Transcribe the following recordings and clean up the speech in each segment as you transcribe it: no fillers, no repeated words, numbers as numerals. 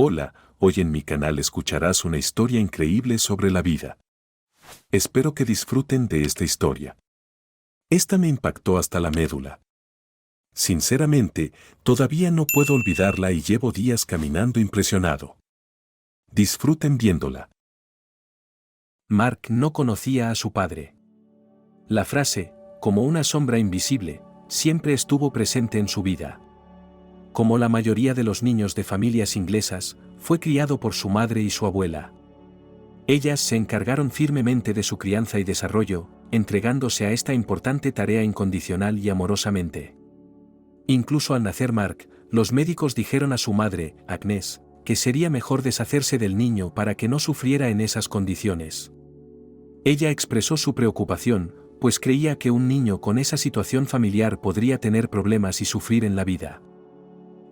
Hola, hoy en mi canal escucharás una historia increíble sobre la vida. Espero que disfruten de esta historia. Esta me impactó hasta la médula. Sinceramente, todavía no puedo olvidarla y llevo días caminando impresionado. Disfruten viéndola. Mark no conocía a su padre. La frase, como una sombra invisible, siempre estuvo presente en su vida. Como la mayoría de los niños de familias inglesas, fue criado por su madre y su abuela. Ellas se encargaron firmemente de su crianza y desarrollo, entregándose a esta importante tarea incondicional y amorosamente. Incluso al nacer Mark, los médicos dijeron a su madre, Agnes, que sería mejor deshacerse del niño para que no sufriera en esas condiciones. Ella expresó su preocupación, pues creía que un niño con esa situación familiar podría tener problemas y sufrir en la vida.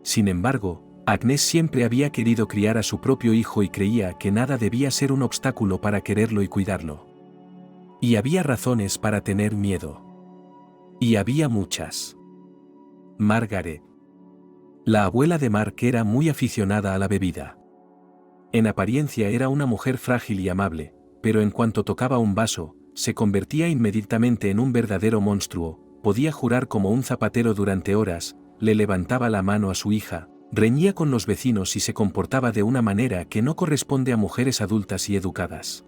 Sin embargo, Agnes siempre había querido criar a su propio hijo y creía que nada debía ser un obstáculo para quererlo y cuidarlo. Y había razones para tener miedo. Y había muchas. Margaret. La abuela de Mark era muy aficionada a la bebida. En apariencia era una mujer frágil y amable, pero en cuanto tocaba un vaso, se convertía inmediatamente en un verdadero monstruo, podía jurar como un zapatero durante horas, le levantaba la mano a su hija, reñía con los vecinos y se comportaba de una manera que no corresponde a mujeres adultas y educadas.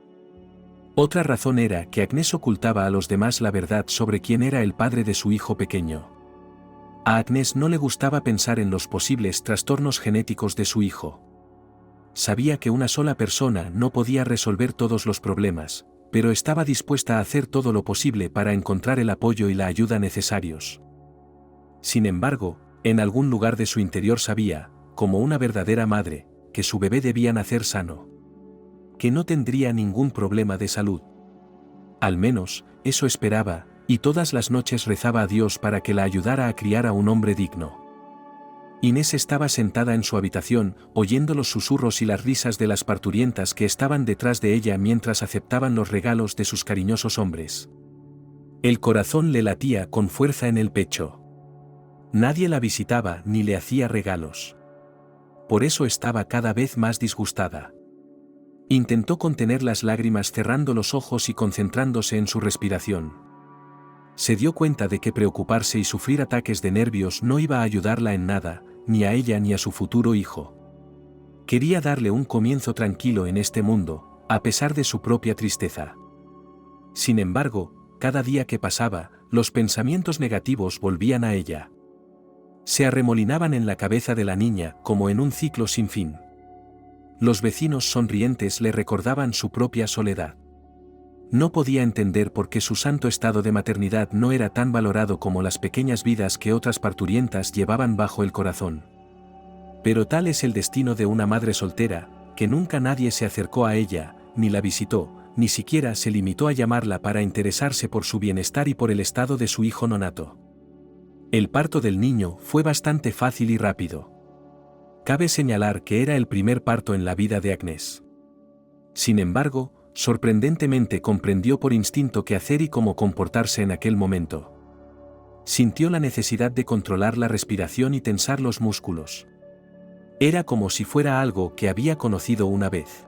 Otra razón era que Agnes ocultaba a los demás la verdad sobre quién era el padre de su hijo pequeño. A Agnes no le gustaba pensar en los posibles trastornos genéticos de su hijo. Sabía que una sola persona no podía resolver todos los problemas, pero estaba dispuesta a hacer todo lo posible para encontrar el apoyo y la ayuda necesarios. Sin embargo, en algún lugar de su interior sabía, como una verdadera madre, que su bebé debía nacer sano. Que no tendría ningún problema de salud. Al menos, eso esperaba, y todas las noches rezaba a Dios para que la ayudara a criar a un hombre digno. Inés estaba sentada en su habitación, oyendo los susurros y las risas de las parturientas que estaban detrás de ella mientras aceptaban los regalos de sus cariñosos hombres. El corazón le latía con fuerza en el pecho. Nadie la visitaba ni le hacía regalos. Por eso estaba cada vez más disgustada. Intentó contener las lágrimas cerrando los ojos y concentrándose en su respiración. Se dio cuenta de que preocuparse y sufrir ataques de nervios no iba a ayudarla en nada, ni a ella ni a su futuro hijo. Quería darle un comienzo tranquilo en este mundo, a pesar de su propia tristeza. Sin embargo, cada día que pasaba, los pensamientos negativos volvían a ella. Se arremolinaban en la cabeza de la niña como en un ciclo sin fin. Los vecinos sonrientes le recordaban su propia soledad. No podía entender por qué su santo estado de maternidad no era tan valorado como las pequeñas vidas que otras parturientas llevaban bajo el corazón. Pero tal es el destino de una madre soltera, que nunca nadie se acercó a ella, ni la visitó, ni siquiera se limitó a llamarla para interesarse por su bienestar y por el estado de su hijo nonato. El parto del niño fue bastante fácil y rápido. Cabe señalar que era el primer parto en la vida de Agnes. Sin embargo, sorprendentemente comprendió por instinto qué hacer y cómo comportarse en aquel momento. Sintió la necesidad de controlar la respiración y tensar los músculos. Era como si fuera algo que había conocido una vez.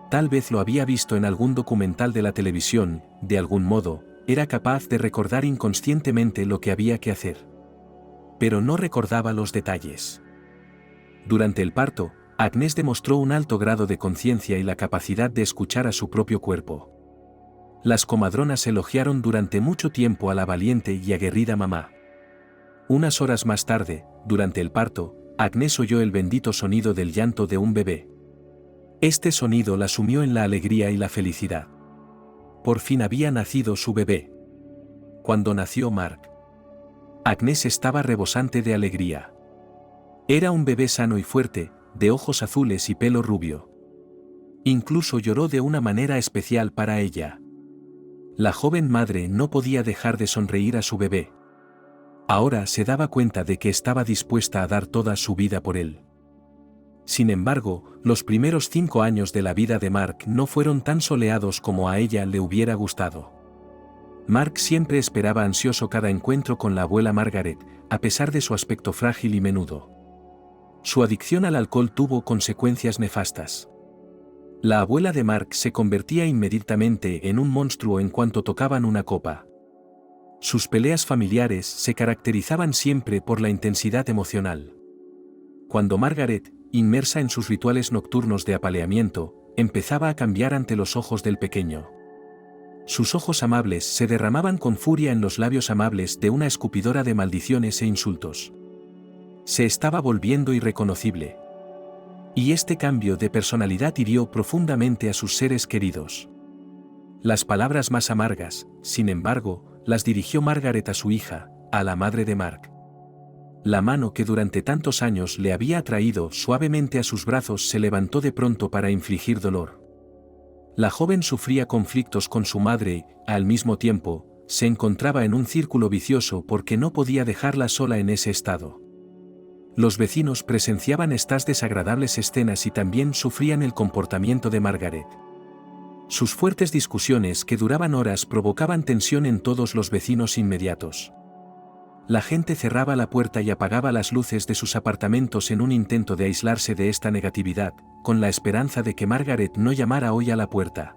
Tal vez lo había visto en algún documental de la televisión, de algún modo, era capaz de recordar inconscientemente lo que había que hacer. Pero no recordaba los detalles. Durante el parto, Agnes demostró un alto grado de conciencia y la capacidad de escuchar a su propio cuerpo. Las comadronas elogiaron durante mucho tiempo a la valiente y aguerrida mamá. Unas horas más tarde, durante el parto, Agnes oyó el bendito sonido del llanto de un bebé. Este sonido la sumió en la alegría y la felicidad. Por fin había nacido su bebé. Cuando nació Mark, Agnes estaba rebosante de alegría. Era un bebé sano y fuerte, de ojos azules y pelo rubio. Incluso lloró de una manera especial para ella. La joven madre no podía dejar de sonreír a su bebé. Ahora se daba cuenta de que estaba dispuesta a dar toda su vida por él. Sin embargo, los primeros 5 años de la vida de Mark no fueron tan soleados como a ella le hubiera gustado. Mark siempre esperaba ansioso cada encuentro con la abuela Margaret, a pesar de su aspecto frágil y menudo. Su adicción al alcohol tuvo consecuencias nefastas. La abuela de Mark se convertía inmediatamente en un monstruo en cuanto tocaban una copa. Sus peleas familiares se caracterizaban siempre por la intensidad emocional. Cuando Margaret, inmersa en sus rituales nocturnos de apaleamiento, empezaba a cambiar ante los ojos del pequeño. Sus ojos amables se derramaban con furia en los labios amables de una escupidora de maldiciones e insultos. Se estaba volviendo irreconocible. Y este cambio de personalidad hirió profundamente a sus seres queridos. Las palabras más amargas, sin embargo, las dirigió Margaret a su hija, a la madre de Mark. La mano que durante tantos años le había atraído suavemente a sus brazos se levantó de pronto para infligir dolor. La joven sufría conflictos con su madre y, al mismo tiempo, se encontraba en un círculo vicioso porque no podía dejarla sola en ese estado. Los vecinos presenciaban estas desagradables escenas y también sufrían el comportamiento de Margaret. Sus fuertes discusiones que duraban horas provocaban tensión en todos los vecinos inmediatos. La gente cerraba la puerta y apagaba las luces de sus apartamentos en un intento de aislarse de esta negatividad, con la esperanza de que Margaret no llamara hoy a la puerta.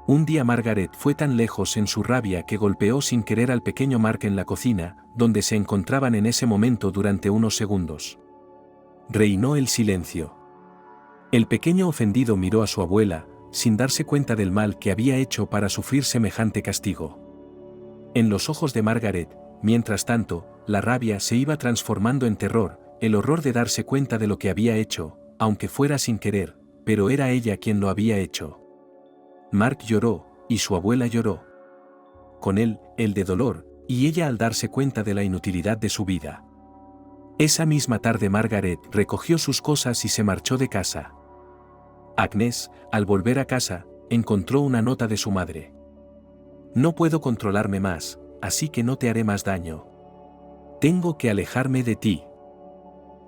Un día Margaret fue tan lejos en su rabia que golpeó sin querer al pequeño Mark en la cocina, donde se encontraban en ese momento durante unos segundos. Reinó el silencio. El pequeño ofendido miró a su abuela, sin darse cuenta del mal que había hecho para sufrir semejante castigo. En los ojos de Margaret, mientras tanto, la rabia se iba transformando en terror, el horror de darse cuenta de lo que había hecho, aunque fuera sin querer, pero era ella quien lo había hecho. Mark lloró, y su abuela lloró. Con él, el de dolor, y ella al darse cuenta de la inutilidad de su vida. Esa misma tarde Margaret recogió sus cosas y se marchó de casa. Agnes, al volver a casa, encontró una nota de su madre. No puedo controlarme más, así que no te haré más daño. Tengo que alejarme de ti.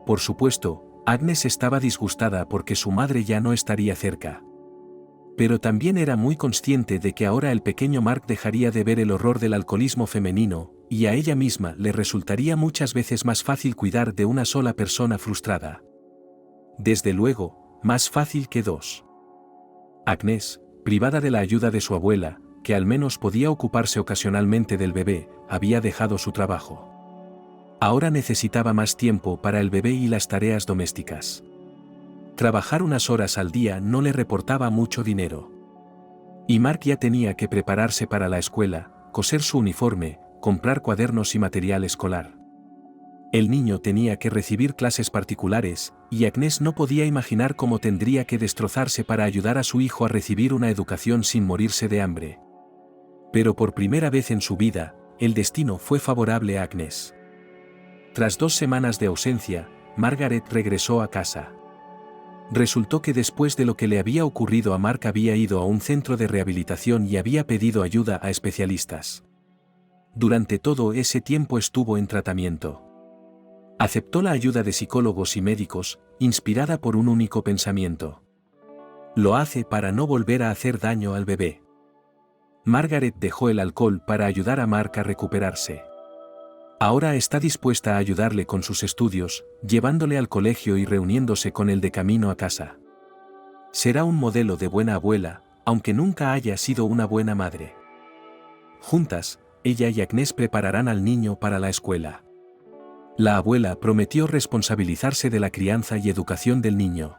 Por supuesto, Agnes estaba disgustada porque su madre ya no estaría cerca. Pero también era muy consciente de que ahora el pequeño Mark dejaría de ver el horror del alcoholismo femenino, y a ella misma le resultaría muchas veces más fácil cuidar de una sola persona frustrada. Desde luego, más fácil que dos. Agnes, privada de la ayuda de su abuela, que al menos podía ocuparse ocasionalmente del bebé, había dejado su trabajo. Ahora necesitaba más tiempo para el bebé y las tareas domésticas. Trabajar unas horas al día no le reportaba mucho dinero. Y Mark ya tenía que prepararse para la escuela, coser su uniforme, comprar cuadernos y material escolar. El niño tenía que recibir clases particulares, y Agnes no podía imaginar cómo tendría que destrozarse para ayudar a su hijo a recibir una educación sin morirse de hambre. Pero por primera vez en su vida, el destino fue favorable a Agnes. Tras 2 semanas de ausencia, Margaret regresó a casa. Resultó que después de lo que le había ocurrido a Mark había ido a un centro de rehabilitación y había pedido ayuda a especialistas. Durante todo ese tiempo estuvo en tratamiento. Aceptó la ayuda de psicólogos y médicos, inspirada por un único pensamiento. Lo hace para no volver a hacer daño al bebé. Margaret dejó el alcohol para ayudar a Mark a recuperarse. Ahora está dispuesta a ayudarle con sus estudios, llevándole al colegio y reuniéndose con él de camino a casa. Será un modelo de buena abuela, aunque nunca haya sido una buena madre. Juntas, ella y Agnes prepararán al niño para la escuela. La abuela prometió responsabilizarse de la crianza y educación del niño.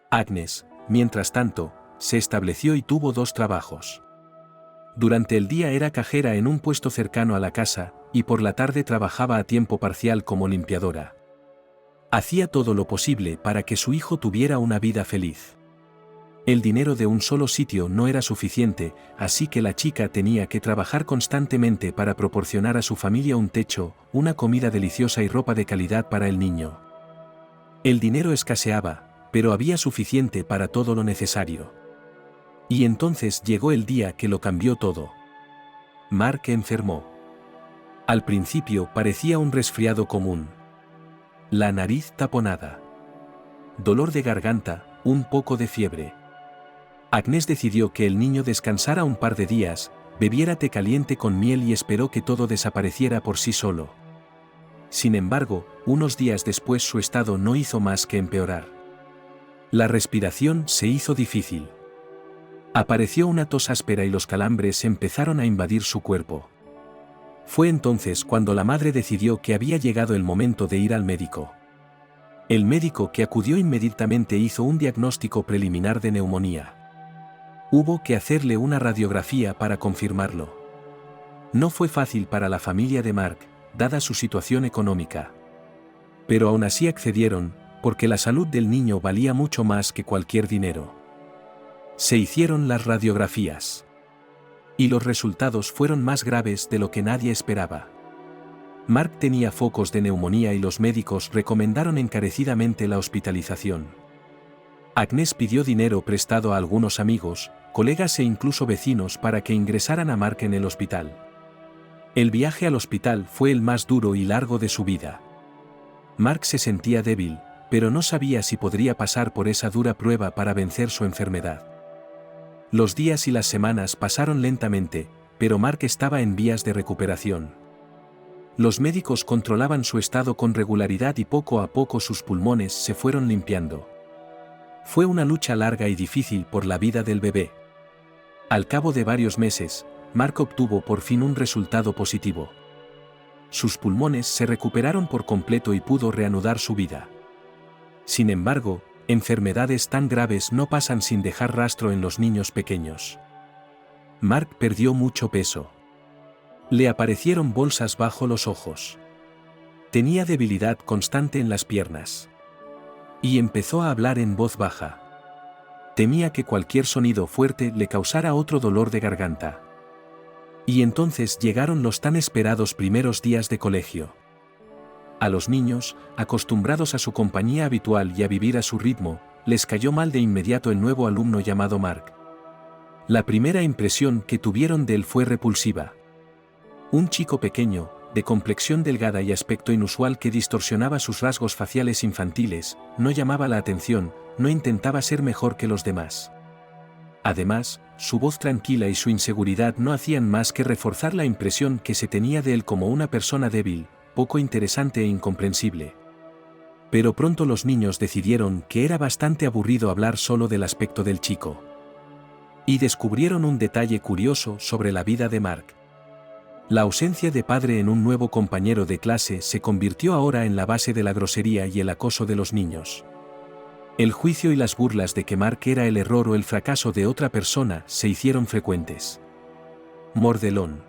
Agnes, mientras tanto, se estableció y tuvo 2 trabajos. Durante el día era cajera en un puesto cercano a la casa, y por la tarde trabajaba a tiempo parcial como limpiadora. Hacía todo lo posible para que su hijo tuviera una vida feliz. El dinero de un solo sitio no era suficiente, así que la chica tenía que trabajar constantemente para proporcionar a su familia un techo, una comida deliciosa y ropa de calidad para el niño. El dinero escaseaba, pero había suficiente para todo lo necesario. Y entonces llegó el día que lo cambió todo. Mark enfermó. Al principio parecía un resfriado común. La nariz taponada. Dolor de garganta, un poco de fiebre. Agnes decidió que el niño descansara un par de días, bebiera té caliente con miel y esperó que todo desapareciera por sí solo. Sin embargo, unos días después su estado no hizo más que empeorar. La respiración se hizo difícil. Apareció una tos áspera y los calambres empezaron a invadir su cuerpo. Fue entonces cuando la madre decidió que había llegado el momento de ir al médico. El médico que acudió inmediatamente hizo un diagnóstico preliminar de neumonía. Hubo que hacerle una radiografía para confirmarlo. No fue fácil para la familia de Mark, dada su situación económica. Pero aún así accedieron, porque la salud del niño valía mucho más que cualquier dinero. Se hicieron las radiografías. Y los resultados fueron más graves de lo que nadie esperaba. Mark tenía focos de neumonía y los médicos recomendaron encarecidamente la hospitalización. Agnes pidió dinero prestado a algunos amigos, colegas e incluso vecinos para que ingresaran a Mark en el hospital. El viaje al hospital fue el más duro y largo de su vida. Mark se sentía débil, pero no sabía si podría pasar por esa dura prueba para vencer su enfermedad. Los días y las semanas pasaron lentamente, pero Mark estaba en vías de recuperación. Los médicos controlaban su estado con regularidad y poco a poco sus pulmones se fueron limpiando. Fue una lucha larga y difícil por la vida del bebé. Al cabo de varios meses, Mark obtuvo por fin un resultado positivo. Sus pulmones se recuperaron por completo y pudo reanudar su vida. Sin embargo, enfermedades tan graves no pasan sin dejar rastro en los niños pequeños. Mark perdió mucho peso. Le aparecieron bolsas bajo los ojos. Tenía debilidad constante en las piernas. Y empezó a hablar en voz baja. Temía que cualquier sonido fuerte le causara otro dolor de garganta. Y entonces llegaron los tan esperados primeros días de colegio. A los niños, acostumbrados a su compañía habitual y a vivir a su ritmo, les cayó mal de inmediato el nuevo alumno llamado Mark. La primera impresión que tuvieron de él fue repulsiva. Un chico pequeño, de complexión delgada y aspecto inusual que distorsionaba sus rasgos faciales infantiles, no llamaba la atención, no intentaba ser mejor que los demás. Además, su voz tranquila y su inseguridad no hacían más que reforzar la impresión que se tenía de él como una persona débil, poco interesante e incomprensible. Pero pronto los niños decidieron que era bastante aburrido hablar solo del aspecto del chico. Y descubrieron un detalle curioso sobre la vida de Mark. La ausencia de padre en un nuevo compañero de clase se convirtió ahora en la base de la grosería y el acoso de los niños. El juicio y las burlas de que Mark era el error o el fracaso de otra persona se hicieron frecuentes. Mordelón.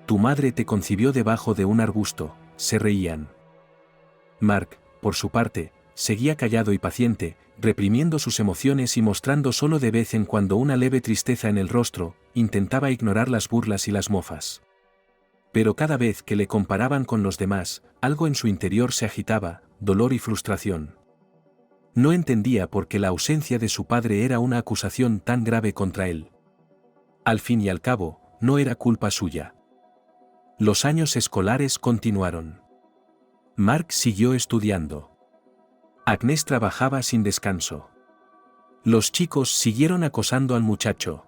Tu madre te concibió debajo de un arbusto, se reían. Mark, por su parte, seguía callado y paciente, reprimiendo sus emociones y mostrando solo de vez en cuando una leve tristeza en el rostro, intentaba ignorar las burlas y las mofas. Pero cada vez que le comparaban con los demás, algo en su interior se agitaba, dolor y frustración. No entendía por qué la ausencia de su padre era una acusación tan grave contra él. Al fin y al cabo, no era culpa suya. Los años escolares continuaron. Mark siguió estudiando. Agnes trabajaba sin descanso. Los chicos siguieron acosando al muchacho.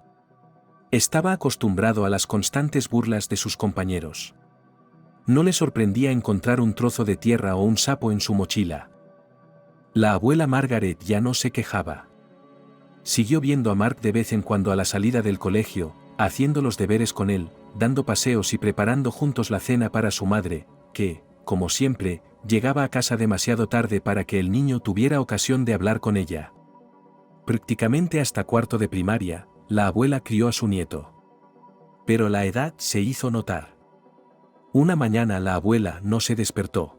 Estaba acostumbrado a las constantes burlas de sus compañeros. No le sorprendía encontrar un trozo de tierra o un sapo en su mochila. La abuela Margaret ya no se quejaba. Siguió viendo a Mark de vez en cuando a la salida del colegio, haciendo los deberes con él, dando paseos y preparando juntos la cena para su madre, que, como siempre, llegaba a casa demasiado tarde para que el niño tuviera ocasión de hablar con ella. Prácticamente hasta cuarto de primaria, la abuela crió a su nieto. Pero la edad se hizo notar. Una mañana la abuela no se despertó.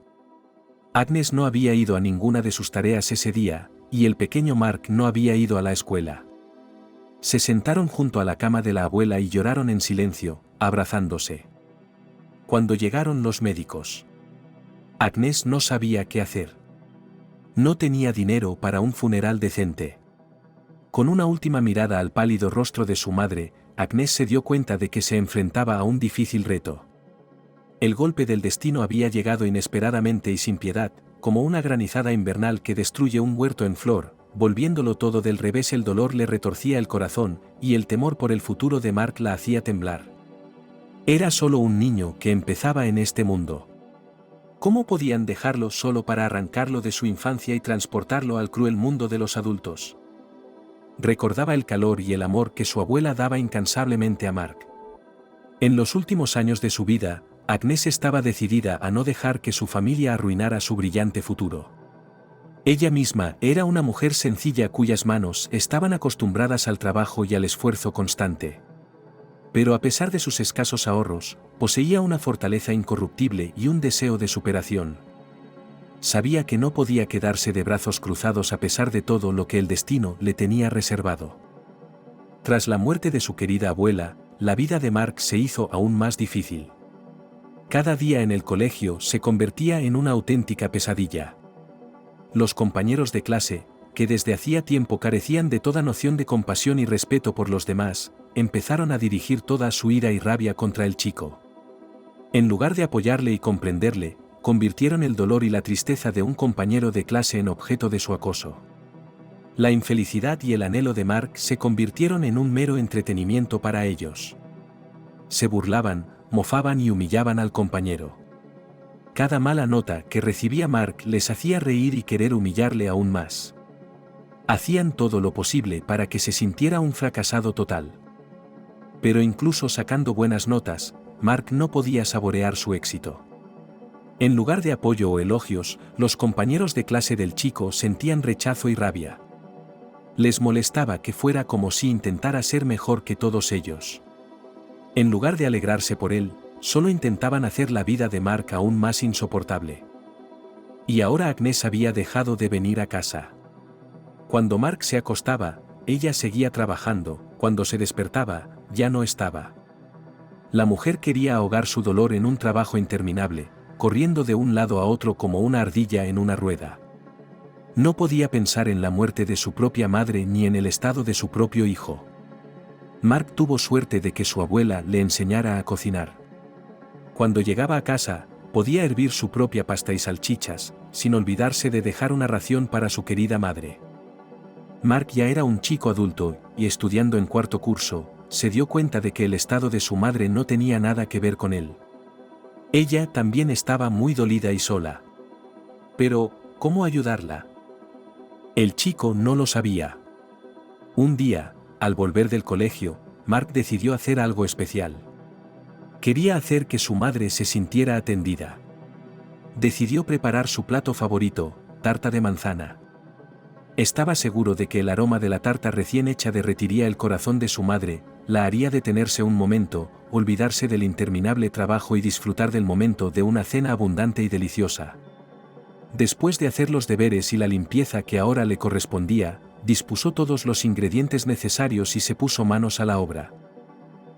Agnes no había ido a ninguna de sus tareas ese día, y el pequeño Mark no había ido a la escuela. Se sentaron junto a la cama de la abuela y lloraron en silencio, abrazándose. Cuando llegaron los médicos, Agnes no sabía qué hacer. No tenía dinero para un funeral decente. Con una última mirada al pálido rostro de su madre, Agnes se dio cuenta de que se enfrentaba a un difícil reto. El golpe del destino había llegado inesperadamente y sin piedad, como una granizada invernal que destruye un huerto en flor, volviéndolo todo del revés. El dolor le retorcía el corazón, y el temor por el futuro de Mark la hacía temblar. Era solo un niño que empezaba en este mundo. ¿Cómo podían dejarlo solo para arrancarlo de su infancia y transportarlo al cruel mundo de los adultos? Recordaba el calor y el amor que su abuela daba incansablemente a Mark. En los últimos años de su vida, Agnes estaba decidida a no dejar que su familia arruinara su brillante futuro. Ella misma era una mujer sencilla cuyas manos estaban acostumbradas al trabajo y al esfuerzo constante. Pero a pesar de sus escasos ahorros, poseía una fortaleza incorruptible y un deseo de superación. Sabía que no podía quedarse de brazos cruzados a pesar de todo lo que el destino le tenía reservado. Tras la muerte de su querida abuela, la vida de Mark se hizo aún más difícil. Cada día en el colegio se convertía en una auténtica pesadilla. Los compañeros de clase, que desde hacía tiempo carecían de toda noción de compasión y respeto por los demás, empezaron a dirigir toda su ira y rabia contra el chico. En lugar de apoyarle y comprenderle, convirtieron el dolor y la tristeza de un compañero de clase en objeto de su acoso. La infelicidad y el anhelo de Mark se convirtieron en un mero entretenimiento para ellos. Se burlaban, mofaban y humillaban al compañero. Cada mala nota que recibía Mark les hacía reír y querer humillarle aún más. Hacían todo lo posible para que se sintiera un fracasado total. Pero incluso sacando buenas notas, Mark no podía saborear su éxito. En lugar de apoyo o elogios, los compañeros de clase del chico sentían rechazo y rabia. Les molestaba que fuera como si intentara ser mejor que todos ellos. En lugar de alegrarse por él, solo intentaban hacer la vida de Mark aún más insoportable. Y ahora Agnes había dejado de venir a casa. Cuando Mark se acostaba, ella seguía trabajando, cuando se despertaba, ya no estaba. La mujer quería ahogar su dolor en un trabajo interminable, corriendo de un lado a otro como una ardilla en una rueda. No podía pensar en la muerte de su propia madre ni en el estado de su propio hijo. Mark tuvo suerte de que su abuela le enseñara a cocinar. Cuando llegaba a casa, podía hervir su propia pasta y salchichas, sin olvidarse de dejar una ración para su querida madre. Mark ya era un chico adulto, y estudiando en cuarto curso, se dio cuenta de que el estado de su madre no tenía nada que ver con él. Ella también estaba muy dolida y sola. Pero, ¿cómo ayudarla? El chico no lo sabía. Un día, al volver del colegio, Mark decidió hacer algo especial. Quería hacer que su madre se sintiera atendida. Decidió preparar su plato favorito, tarta de manzana. Estaba seguro de que el aroma de la tarta recién hecha derretiría el corazón de su madre, la haría detenerse un momento, olvidarse del interminable trabajo y disfrutar del momento de una cena abundante y deliciosa. Después de hacer los deberes y la limpieza que ahora le correspondía, dispuso todos los ingredientes necesarios y se puso manos a la obra.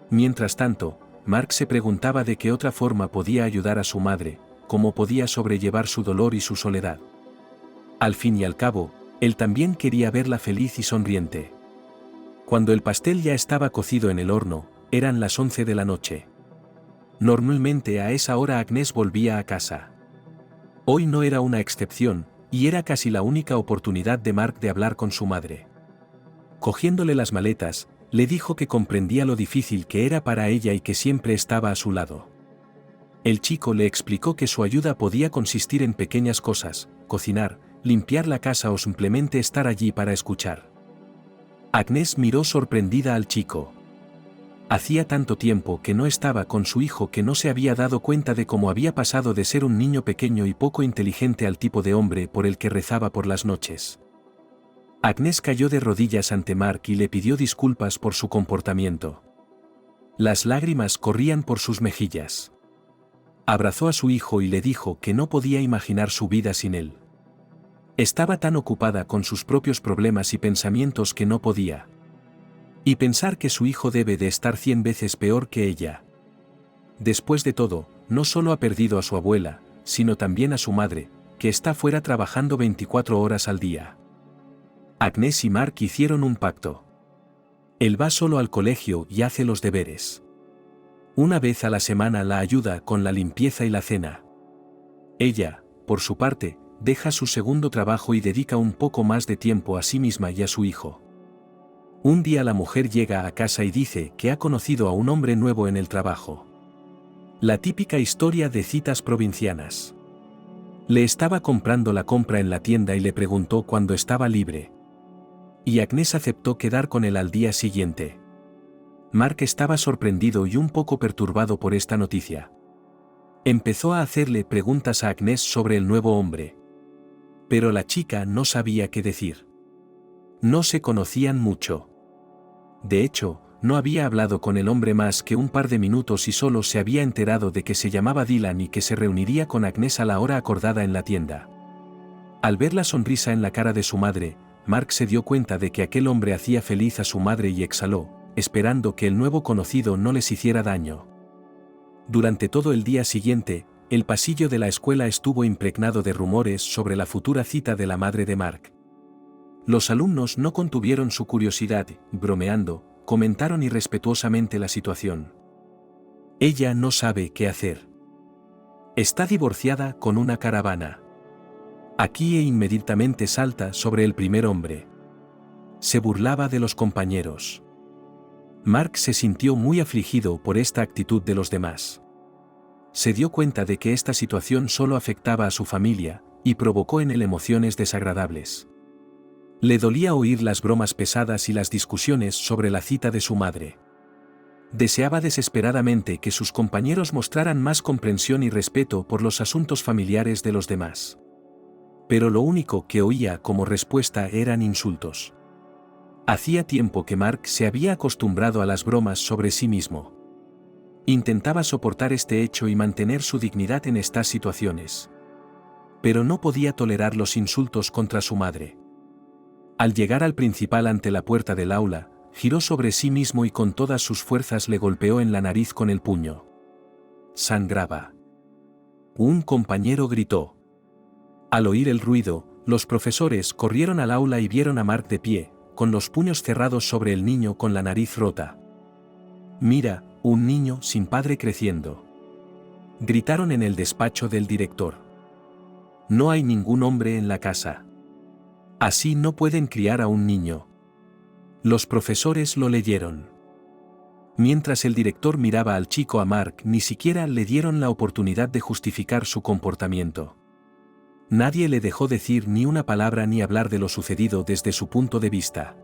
Mientras tanto, Mark se preguntaba de qué otra forma podía ayudar a su madre, cómo podía sobrellevar su dolor y su soledad. Al fin y al cabo, él también quería verla feliz y sonriente. Cuando el pastel ya estaba cocido en el horno, eran las 11 de la noche. Normalmente a esa hora Agnes volvía a casa. Hoy no era una excepción, y era casi la única oportunidad de Mark de hablar con su madre. Cogiéndole las maletas, le dijo que comprendía lo difícil que era para ella y que siempre estaba a su lado. El chico le explicó que su ayuda podía consistir en pequeñas cosas, cocinar, limpiar la casa o simplemente estar allí para escuchar. Agnes miró sorprendida al chico. Hacía tanto tiempo que no estaba con su hijo que no se había dado cuenta de cómo había pasado de ser un niño pequeño y poco inteligente al tipo de hombre por el que rezaba por las noches. Agnes cayó de rodillas ante Mark y le pidió disculpas por su comportamiento. Las lágrimas corrían por sus mejillas. Abrazó a su hijo y le dijo que no podía imaginar su vida sin él. Estaba tan ocupada con sus propios problemas y pensamientos que no podía. Y pensar que su hijo debe de estar 100 veces peor que ella. Después de todo, no solo ha perdido a su abuela, sino también a su madre, que está fuera trabajando 24 horas al día. Agnes y Mark hicieron un pacto. Él va solo al colegio y hace los deberes. Una vez a la semana la ayuda con la limpieza y la cena. Ella, por su parte, deja su segundo trabajo y dedica un poco más de tiempo a sí misma y a su hijo. Un día la mujer llega a casa y dice que ha conocido a un hombre nuevo en el trabajo. La típica historia de citas provincianas. Le estaba comprando la compra en la tienda y le preguntó cuándo estaba libre. Y Agnès aceptó quedar con él al día siguiente. Mark estaba sorprendido y un poco perturbado por esta noticia. Empezó a hacerle preguntas a Agnès sobre el nuevo hombre. Pero la chica no sabía qué decir. No se conocían mucho. De hecho, no había hablado con el hombre más que un par de minutos y solo se había enterado de que se llamaba Dylan y que se reuniría con Agnès a la hora acordada en la tienda. Al ver la sonrisa en la cara de su madre, Mark se dio cuenta de que aquel hombre hacía feliz a su madre y exhaló, esperando que el nuevo conocido no les hiciera daño. Durante todo el día siguiente, el pasillo de la escuela estuvo impregnado de rumores sobre la futura cita de la madre de Mark. Los alumnos no contuvieron su curiosidad, bromeando, comentaron irrespetuosamente la situación. Ella no sabe qué hacer. Está divorciada con una caravana. Aquí e inmediatamente salta sobre el primer hombre. Se burlaba de los compañeros. Mark se sintió muy afligido por esta actitud de los demás. Se dio cuenta de que esta situación solo afectaba a su familia, y provocó en él emociones desagradables. Le dolía oír las bromas pesadas y las discusiones sobre la cita de su madre. Deseaba desesperadamente que sus compañeros mostraran más comprensión y respeto por los asuntos familiares de los demás. Pero lo único que oía como respuesta eran insultos. Hacía tiempo que Mark se había acostumbrado a las bromas sobre sí mismo. Intentaba soportar este hecho y mantener su dignidad en estas situaciones. Pero no podía tolerar los insultos contra su madre. Al llegar al principal ante la puerta del aula, giró sobre sí mismo y con todas sus fuerzas le golpeó en la nariz con el puño. Sangraba. Un compañero gritó. Al oír el ruido, los profesores corrieron al aula y vieron a Mark de pie, con los puños cerrados sobre el niño con la nariz rota. «Mira, un niño sin padre creciendo», gritaron en el despacho del director. «No hay ningún hombre en la casa. Así no pueden criar a un niño». Los profesores lo leyeron. Mientras el director miraba al chico, a Mark ni siquiera le dieron la oportunidad de justificar su comportamiento. Nadie le dejó decir ni una palabra ni hablar de lo sucedido desde su punto de vista.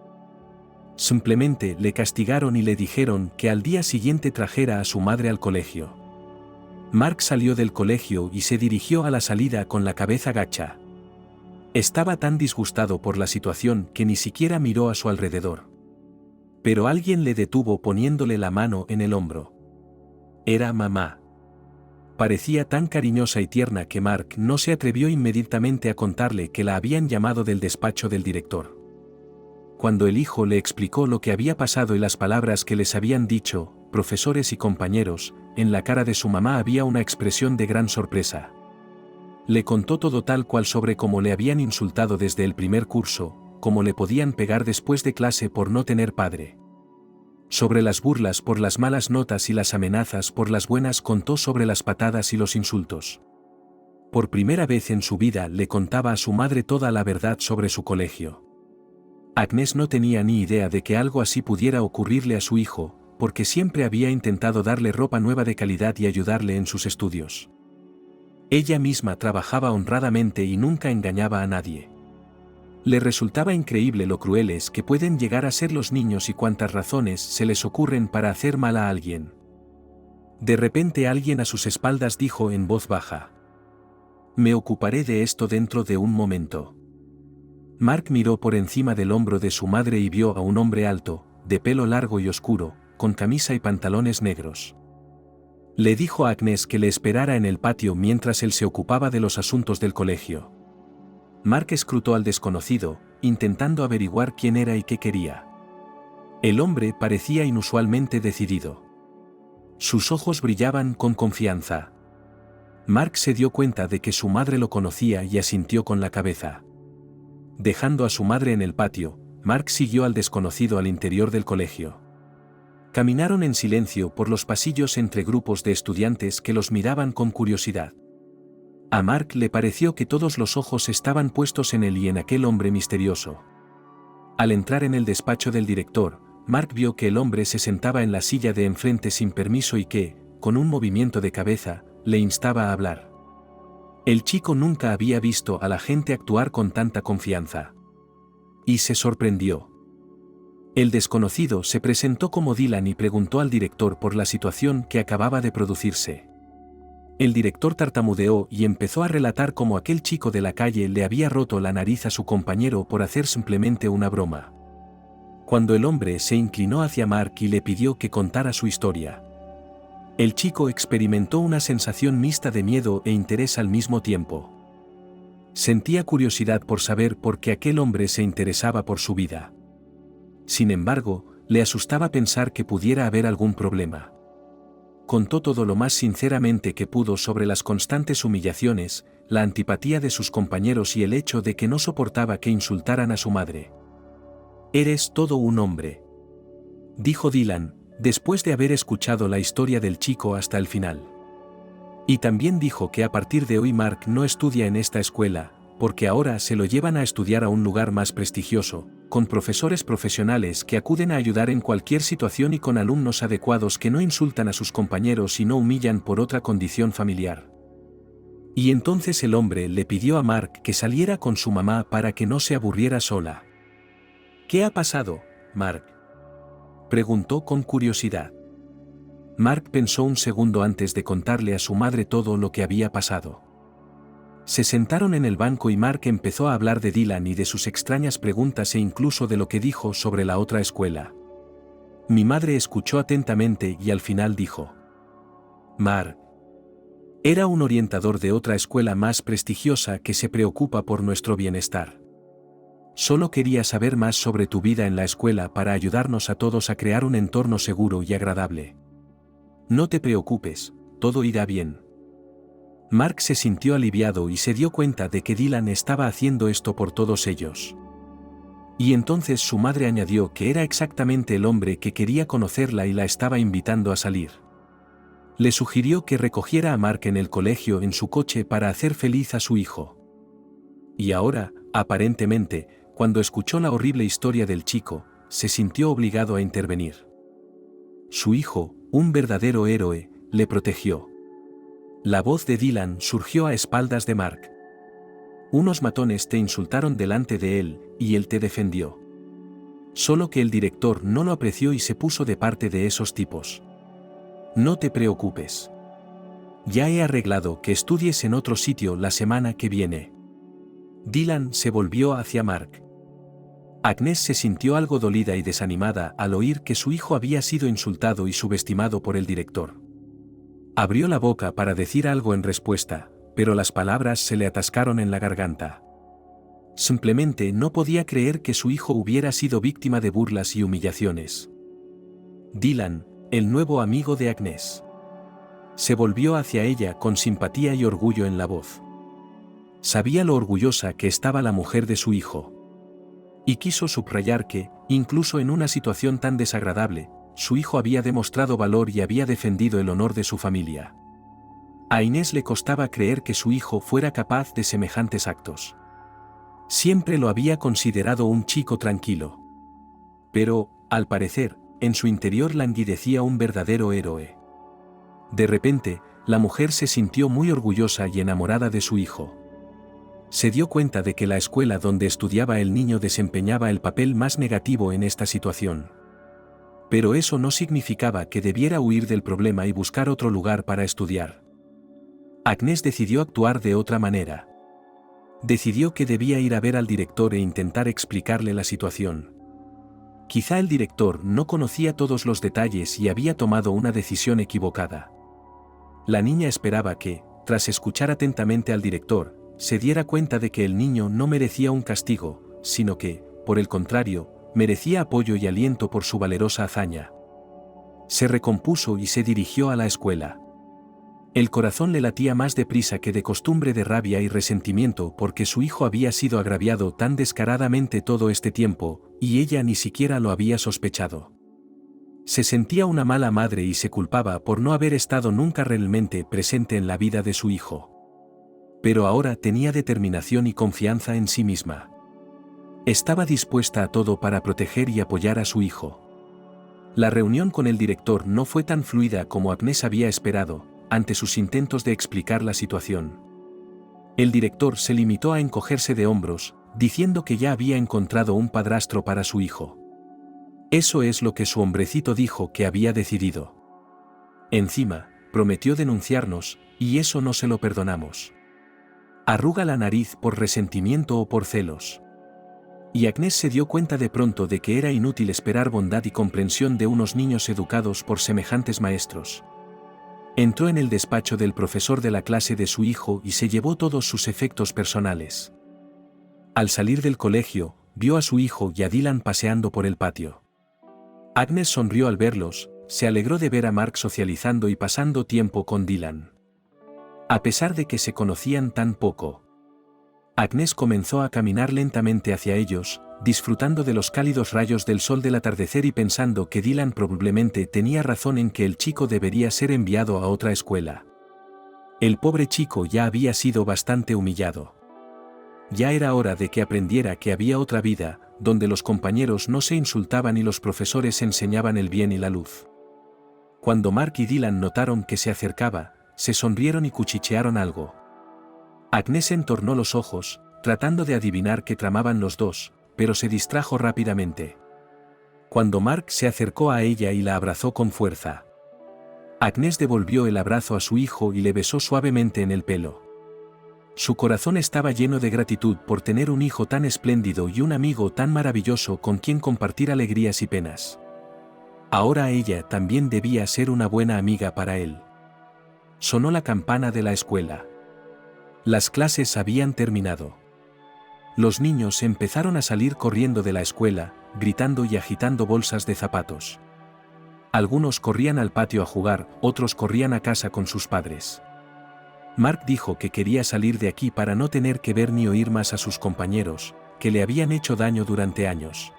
Simplemente le castigaron y le dijeron que al día siguiente trajera a su madre al colegio. Mark salió del colegio y se dirigió a la salida con la cabeza gacha. Estaba tan disgustado por la situación que ni siquiera miró a su alrededor. Pero alguien le detuvo poniéndole la mano en el hombro. Era mamá. Parecía tan cariñosa y tierna que Mark no se atrevió inmediatamente a contarle que la habían llamado del despacho del director. Cuando el hijo le explicó lo que había pasado y las palabras que les habían dicho, profesores y compañeros, en la cara de su mamá había una expresión de gran sorpresa. Le contó todo tal cual sobre cómo le habían insultado desde el primer curso, cómo le podían pegar después de clase por no tener padre. Sobre las burlas por las malas notas y las amenazas por las buenas, contó sobre las patadas y los insultos. Por primera vez en su vida le contaba a su madre toda la verdad sobre su colegio. Agnès no tenía ni idea de que algo así pudiera ocurrirle a su hijo, porque siempre había intentado darle ropa nueva de calidad y ayudarle en sus estudios. Ella misma trabajaba honradamente y nunca engañaba a nadie. Le resultaba increíble lo crueles que pueden llegar a ser los niños y cuántas razones se les ocurren para hacer mal a alguien. De repente alguien a sus espaldas dijo en voz baja: «Me ocuparé de esto dentro de un momento». Mark miró por encima del hombro de su madre y vio a un hombre alto, de pelo largo y oscuro, con camisa y pantalones negros. Le dijo a Agnès que le esperara en el patio mientras él se ocupaba de los asuntos del colegio. Mark escrutó al desconocido, intentando averiguar quién era y qué quería. El hombre parecía inusualmente decidido. Sus ojos brillaban con confianza. Mark se dio cuenta de que su madre lo conocía y asintió con la cabeza. Dejando a su madre en el patio, Mark siguió al desconocido al interior del colegio. Caminaron en silencio por los pasillos entre grupos de estudiantes que los miraban con curiosidad. A Mark le pareció que todos los ojos estaban puestos en él y en aquel hombre misterioso. Al entrar en el despacho del director, Mark vio que el hombre se sentaba en la silla de enfrente sin permiso y que, con un movimiento de cabeza, le instaba a hablar. El chico nunca había visto a la gente actuar con tanta confianza. Y se sorprendió. El desconocido se presentó como Dylan y preguntó al director por la situación que acababa de producirse. El director tartamudeó y empezó a relatar cómo aquel chico de la calle le había roto la nariz a su compañero por hacer simplemente una broma. Cuando el hombre se inclinó hacia Mark y le pidió que contara su historia, el chico experimentó una sensación mixta de miedo e interés al mismo tiempo. Sentía curiosidad por saber por qué aquel hombre se interesaba por su vida. Sin embargo, le asustaba pensar que pudiera haber algún problema. Contó todo lo más sinceramente que pudo sobre las constantes humillaciones, la antipatía de sus compañeros y el hecho de que no soportaba que insultaran a su madre. «Eres todo un hombre», dijo Dylan, después de haber escuchado la historia del chico hasta el final. Y también dijo que a partir de hoy Mark no estudia en esta escuela, porque ahora se lo llevan a estudiar a un lugar más prestigioso, con profesores profesionales que acuden a ayudar en cualquier situación y con alumnos adecuados que no insultan a sus compañeros y no humillan por otra condición familiar. Y entonces el hombre le pidió a Mark que saliera con su mamá para que no se aburriera sola. «¿Qué ha pasado, Mark?», preguntó con curiosidad. Mark pensó un segundo antes de contarle a su madre todo lo que había pasado. Se sentaron en el banco y Mark empezó a hablar de Dylan y de sus extrañas preguntas e incluso de lo que dijo sobre la otra escuela. Mi madre escuchó atentamente y al final dijo: «Mark era un orientador de otra escuela más prestigiosa que se preocupa por nuestro bienestar. Solo quería saber más sobre tu vida en la escuela para ayudarnos a todos a crear un entorno seguro y agradable. No te preocupes, todo irá bien». Mark se sintió aliviado y se dio cuenta de que Dylan estaba haciendo esto por todos ellos. Y entonces su madre añadió que era exactamente el hombre que quería conocerla y la estaba invitando a salir. Le sugirió que recogiera a Mark en el colegio en su coche para hacer feliz a su hijo. Y ahora, aparentemente, cuando escuchó la horrible historia del chico, se sintió obligado a intervenir. Su hijo, un verdadero héroe, le protegió. La voz de Dylan surgió a espaldas de Mark. «Unos matones te insultaron delante de él, y él te defendió. Solo que el director no lo apreció y se puso de parte de esos tipos. No te preocupes. Ya he arreglado que estudies en otro sitio la semana que viene». Dylan se volvió hacia Mark. Agnes se sintió algo dolida y desanimada al oír que su hijo había sido insultado y subestimado por el director. Abrió la boca para decir algo en respuesta, pero las palabras se le atascaron en la garganta. Simplemente no podía creer que su hijo hubiera sido víctima de burlas y humillaciones. Dylan, el nuevo amigo de Agnes. Se volvió hacia ella con simpatía y orgullo en la voz. Sabía lo orgullosa que estaba la mujer de su hijo. Y quiso subrayar que, incluso en una situación tan desagradable, su hijo había demostrado valor y había defendido el honor de su familia. A Inés le costaba creer que su hijo fuera capaz de semejantes actos. Siempre lo había considerado un chico tranquilo. Pero, al parecer, en su interior languidecía un verdadero héroe. De repente, la mujer se sintió muy orgullosa y enamorada de su hijo. Se dio cuenta de que la escuela donde estudiaba el niño desempeñaba el papel más negativo en esta situación. Pero eso no significaba que debiera huir del problema y buscar otro lugar para estudiar. Agnes decidió actuar de otra manera. Decidió que debía ir a ver al director e intentar explicarle la situación. Quizá el director no conocía todos los detalles y había tomado una decisión equivocada. La niña esperaba que, tras escuchar atentamente al director, se diera cuenta de que el niño no merecía un castigo, sino que, por el contrario, merecía apoyo y aliento por su valerosa hazaña. Se recompuso y se dirigió a la escuela. El corazón le latía más deprisa que de costumbre de rabia y resentimiento porque su hijo había sido agraviado tan descaradamente todo este tiempo, y ella ni siquiera lo había sospechado. Se sentía una mala madre y se culpaba por no haber estado nunca realmente presente en la vida de su hijo. Pero ahora tenía determinación y confianza en sí misma. Estaba dispuesta a todo para proteger y apoyar a su hijo. La reunión con el director no fue tan fluida como Agnes había esperado, ante sus intentos de explicar la situación. El director se limitó a encogerse de hombros, diciendo que ya había encontrado un padrastro para su hijo. Eso es lo que su hombrecito dijo que había decidido. Encima, prometió denunciarnos, y eso no se lo perdonamos. Arruga la nariz por resentimiento o por celos. Y Agnès se dio cuenta de pronto de que era inútil esperar bondad y comprensión de unos niños educados por semejantes maestros. Entró en el despacho del profesor de la clase de su hijo y se llevó todos sus efectos personales. Al salir del colegio, vio a su hijo y a Dylan paseando por el patio. Agnès sonrió al verlos, se alegró de ver a Mark socializando y pasando tiempo con Dylan. A pesar de que se conocían tan poco, Agnès comenzó a caminar lentamente hacia ellos, disfrutando de los cálidos rayos del sol del atardecer y pensando que Dylan probablemente tenía razón en que el chico debería ser enviado a otra escuela. El pobre chico ya había sido bastante humillado. Ya era hora de que aprendiera que había otra vida, donde los compañeros no se insultaban y los profesores enseñaban el bien y la luz. Cuando Mark y Dylan notaron que se acercaba, se sonrieron y cuchichearon algo. Agnès entornó los ojos, tratando de adivinar qué tramaban los dos, pero se distrajo rápidamente. Cuando Mark se acercó a ella y la abrazó con fuerza, Agnès devolvió el abrazo a su hijo y le besó suavemente en el pelo. Su corazón estaba lleno de gratitud por tener un hijo tan espléndido y un amigo tan maravilloso con quien compartir alegrías y penas. Ahora ella también debía ser una buena amiga para él. Sonó la campana de la escuela. Las clases habían terminado. Los niños empezaron a salir corriendo de la escuela, gritando y agitando bolsas de zapatos. Algunos corrían al patio a jugar, otros corrían a casa con sus padres. Mark dijo que quería salir de aquí para no tener que ver ni oír más a sus compañeros, que le habían hecho daño durante años.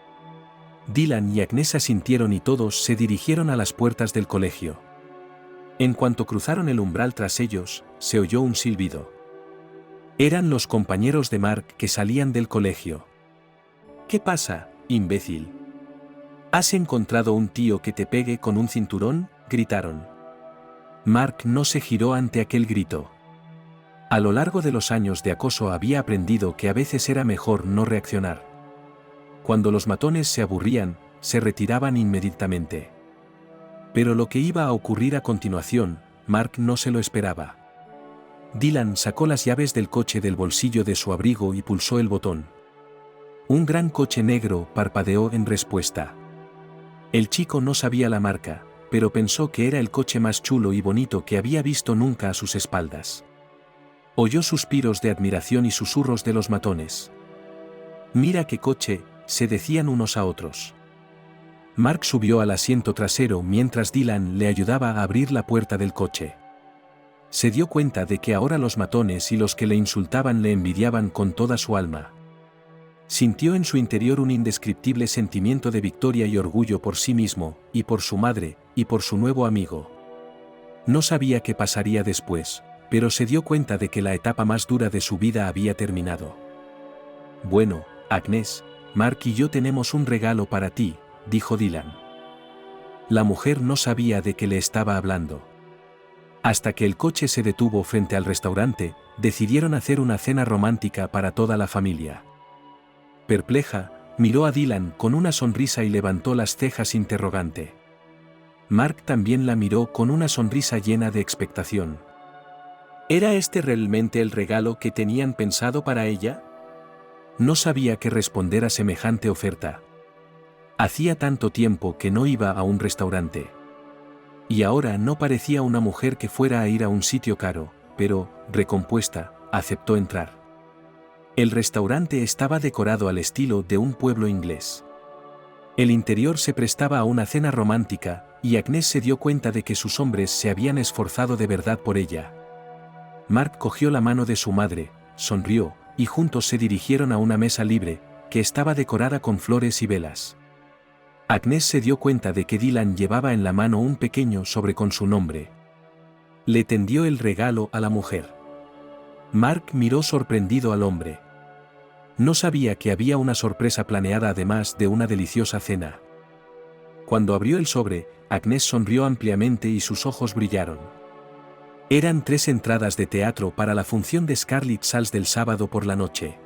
Dylan y Agnès asintieron y todos se dirigieron a las puertas del colegio. En cuanto cruzaron el umbral tras ellos, se oyó un silbido. Eran los compañeros de Mark que salían del colegio. ¿Qué pasa, imbécil? ¿Has encontrado un tío que te pegue con un cinturón?, gritaron. Mark no se giró ante aquel grito. A lo largo de los años de acoso había aprendido que a veces era mejor no reaccionar. Cuando los matones se aburrían, se retiraban inmediatamente. Pero lo que iba a ocurrir a continuación, Mark no se lo esperaba. Dylan sacó las llaves del coche del bolsillo de su abrigo y pulsó el botón. Un gran coche negro parpadeó en respuesta. El chico no sabía la marca, pero pensó que era el coche más chulo y bonito que había visto nunca a sus espaldas. Oyó suspiros de admiración y susurros de los matones. «Mira qué coche», se decían unos a otros. Mark subió al asiento trasero mientras Dylan le ayudaba a abrir la puerta del coche. Se dio cuenta de que ahora los matones y los que le insultaban le envidiaban con toda su alma. Sintió en su interior un indescriptible sentimiento de victoria y orgullo por sí mismo, y por su madre, y por su nuevo amigo. No sabía qué pasaría después, pero se dio cuenta de que la etapa más dura de su vida había terminado. «Bueno, Agnès, Mark y yo tenemos un regalo para ti», dijo Dylan. La mujer no sabía de qué le estaba hablando. Hasta que el coche se detuvo frente al restaurante, decidieron hacer una cena romántica para toda la familia. Perpleja, miró a Dylan con una sonrisa y levantó las cejas interrogante. Mark también la miró con una sonrisa llena de expectación. ¿Era este realmente el regalo que tenían pensado para ella? No sabía qué responder a semejante oferta. Hacía tanto tiempo que no iba a un restaurante. Y ahora no parecía una mujer que fuera a ir a un sitio caro, pero, recompuesta, aceptó entrar. El restaurante estaba decorado al estilo de un pueblo inglés. El interior se prestaba a una cena romántica, y Agnès se dio cuenta de que sus hombres se habían esforzado de verdad por ella. Mark cogió la mano de su madre, sonrió, y juntos se dirigieron a una mesa libre, que estaba decorada con flores y velas. Agnès se dio cuenta de que Dylan llevaba en la mano un pequeño sobre con su nombre. Le tendió el regalo a la mujer. Mark miró sorprendido al hombre. No sabía que había una sorpresa planeada además de una deliciosa cena. Cuando abrió el sobre, Agnès sonrió ampliamente y sus ojos brillaron. Eran 3 entradas de teatro para la función de Scarlet Sals del sábado por la noche.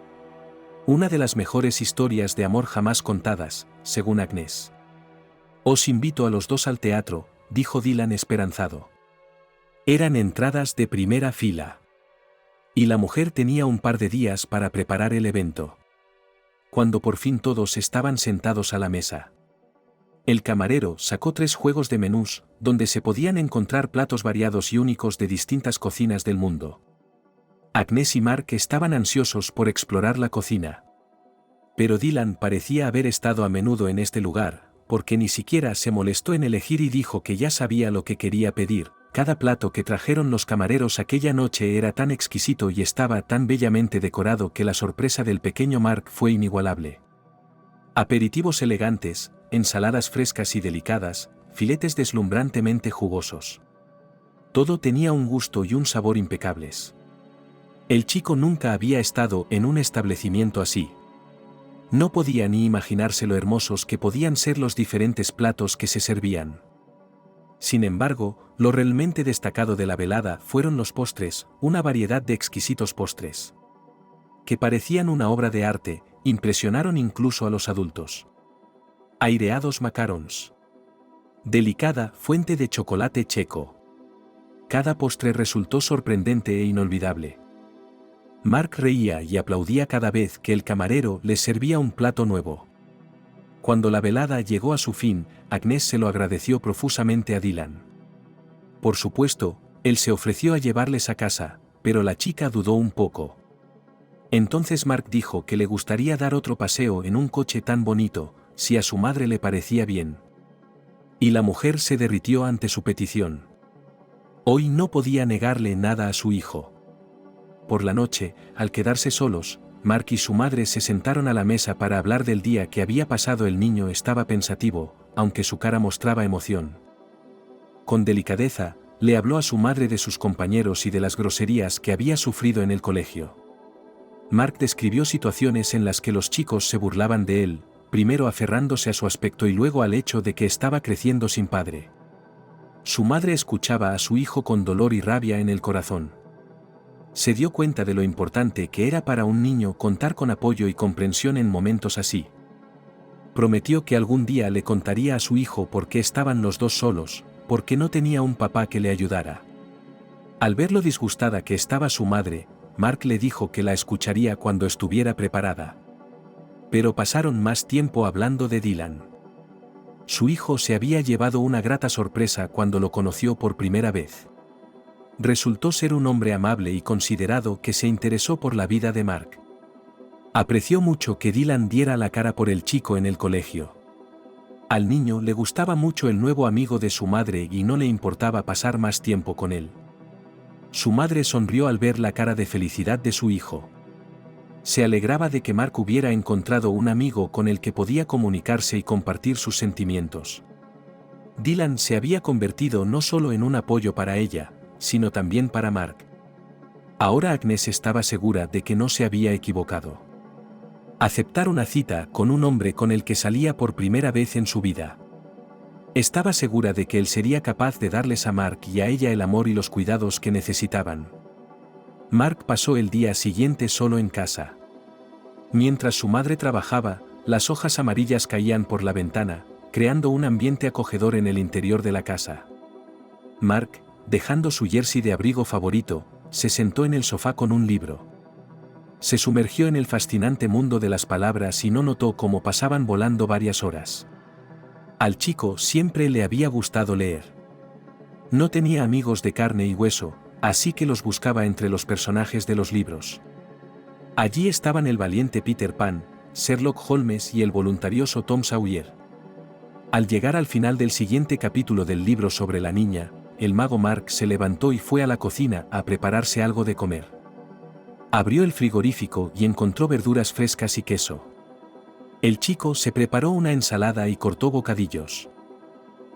Una de las mejores historias de amor jamás contadas, según Agnes. Os invito a los dos al teatro, dijo Dylan esperanzado. Eran entradas de primera fila. Y la mujer tenía un par de días para preparar el evento. Cuando por fin todos estaban sentados a la mesa, el camarero sacó 3 juegos de menús, donde se podían encontrar platos variados y únicos de distintas cocinas del mundo. Agnes y Mark estaban ansiosos por explorar la cocina. Pero Dylan parecía haber estado a menudo en este lugar, porque ni siquiera se molestó en elegir y dijo que ya sabía lo que quería pedir. Cada plato que trajeron los camareros aquella noche era tan exquisito y estaba tan bellamente decorado que la sorpresa del pequeño Mark fue inigualable. Aperitivos elegantes, ensaladas frescas y delicadas, filetes deslumbrantemente jugosos. Todo tenía un gusto y un sabor impecables. El chico nunca había estado en un establecimiento así. No podía ni imaginarse lo hermosos que podían ser los diferentes platos que se servían. Sin embargo, lo realmente destacado de la velada fueron los postres, una variedad de exquisitos postres que parecían una obra de arte, impresionaron incluso a los adultos. Aireados macarons. Delicada fuente de chocolate checo. Cada postre resultó sorprendente e inolvidable. Mark reía y aplaudía cada vez que el camarero les servía un plato nuevo. Cuando la velada llegó a su fin, Agnes se lo agradeció profusamente a Dylan. Por supuesto, él se ofreció a llevarles a casa, pero la chica dudó un poco. Entonces Mark dijo que le gustaría dar otro paseo en un coche tan bonito, si a su madre le parecía bien. Y la mujer se derritió ante su petición. Hoy no podía negarle nada a su hijo. Por la noche, al quedarse solos, Mark y su madre se sentaron a la mesa para hablar del día que había pasado. El niño estaba pensativo, aunque su cara mostraba emoción. Con delicadeza, le habló a su madre de sus compañeros y de las groserías que había sufrido en el colegio. Mark describió situaciones en las que los chicos se burlaban de él, primero aferrándose a su aspecto y luego al hecho de que estaba creciendo sin padre. Su madre escuchaba a su hijo con dolor y rabia en el corazón. Se dio cuenta de lo importante que era para un niño contar con apoyo y comprensión en momentos así. Prometió que algún día le contaría a su hijo por qué estaban los dos solos, porque no tenía un papá que le ayudara. Al ver lo disgustada que estaba su madre, Mark le dijo que la escucharía cuando estuviera preparada. Pero pasaron más tiempo hablando de Dylan. Su hijo se había llevado una grata sorpresa cuando lo conoció por primera vez. Resultó ser un hombre amable y considerado que se interesó por la vida de Mark. Apreció mucho que Dylan diera la cara por el chico en el colegio. Al niño le gustaba mucho el nuevo amigo de su madre y no le importaba pasar más tiempo con él. Su madre sonrió al ver la cara de felicidad de su hijo. Se alegraba de que Mark hubiera encontrado un amigo con el que podía comunicarse y compartir sus sentimientos. Dylan se había convertido no solo en un apoyo para ella, sino también para Mark. Ahora Agnes estaba segura de que no se había equivocado. Aceptar una cita con un hombre con el que salía por primera vez en su vida. Estaba segura de que él sería capaz de darles a Mark y a ella el amor y los cuidados que necesitaban. Mark pasó el día siguiente solo en casa. Mientras su madre trabajaba, las hojas amarillas caían por la ventana, creando un ambiente acogedor en el interior de la casa. Mark, dejando su jersey de abrigo favorito, se sentó en el sofá con un libro. Se sumergió en el fascinante mundo de las palabras y no notó cómo pasaban volando varias horas. Al chico siempre le había gustado leer. No tenía amigos de carne y hueso, así que los buscaba entre los personajes de los libros. Allí estaban el valiente Peter Pan, Sherlock Holmes y el voluntarioso Tom Sawyer. Al llegar al final del siguiente capítulo del libro sobre la niña, el mago Mark se levantó y fue a la cocina a prepararse algo de comer. Abrió el frigorífico y encontró verduras frescas y queso. El chico se preparó una ensalada y cortó bocadillos.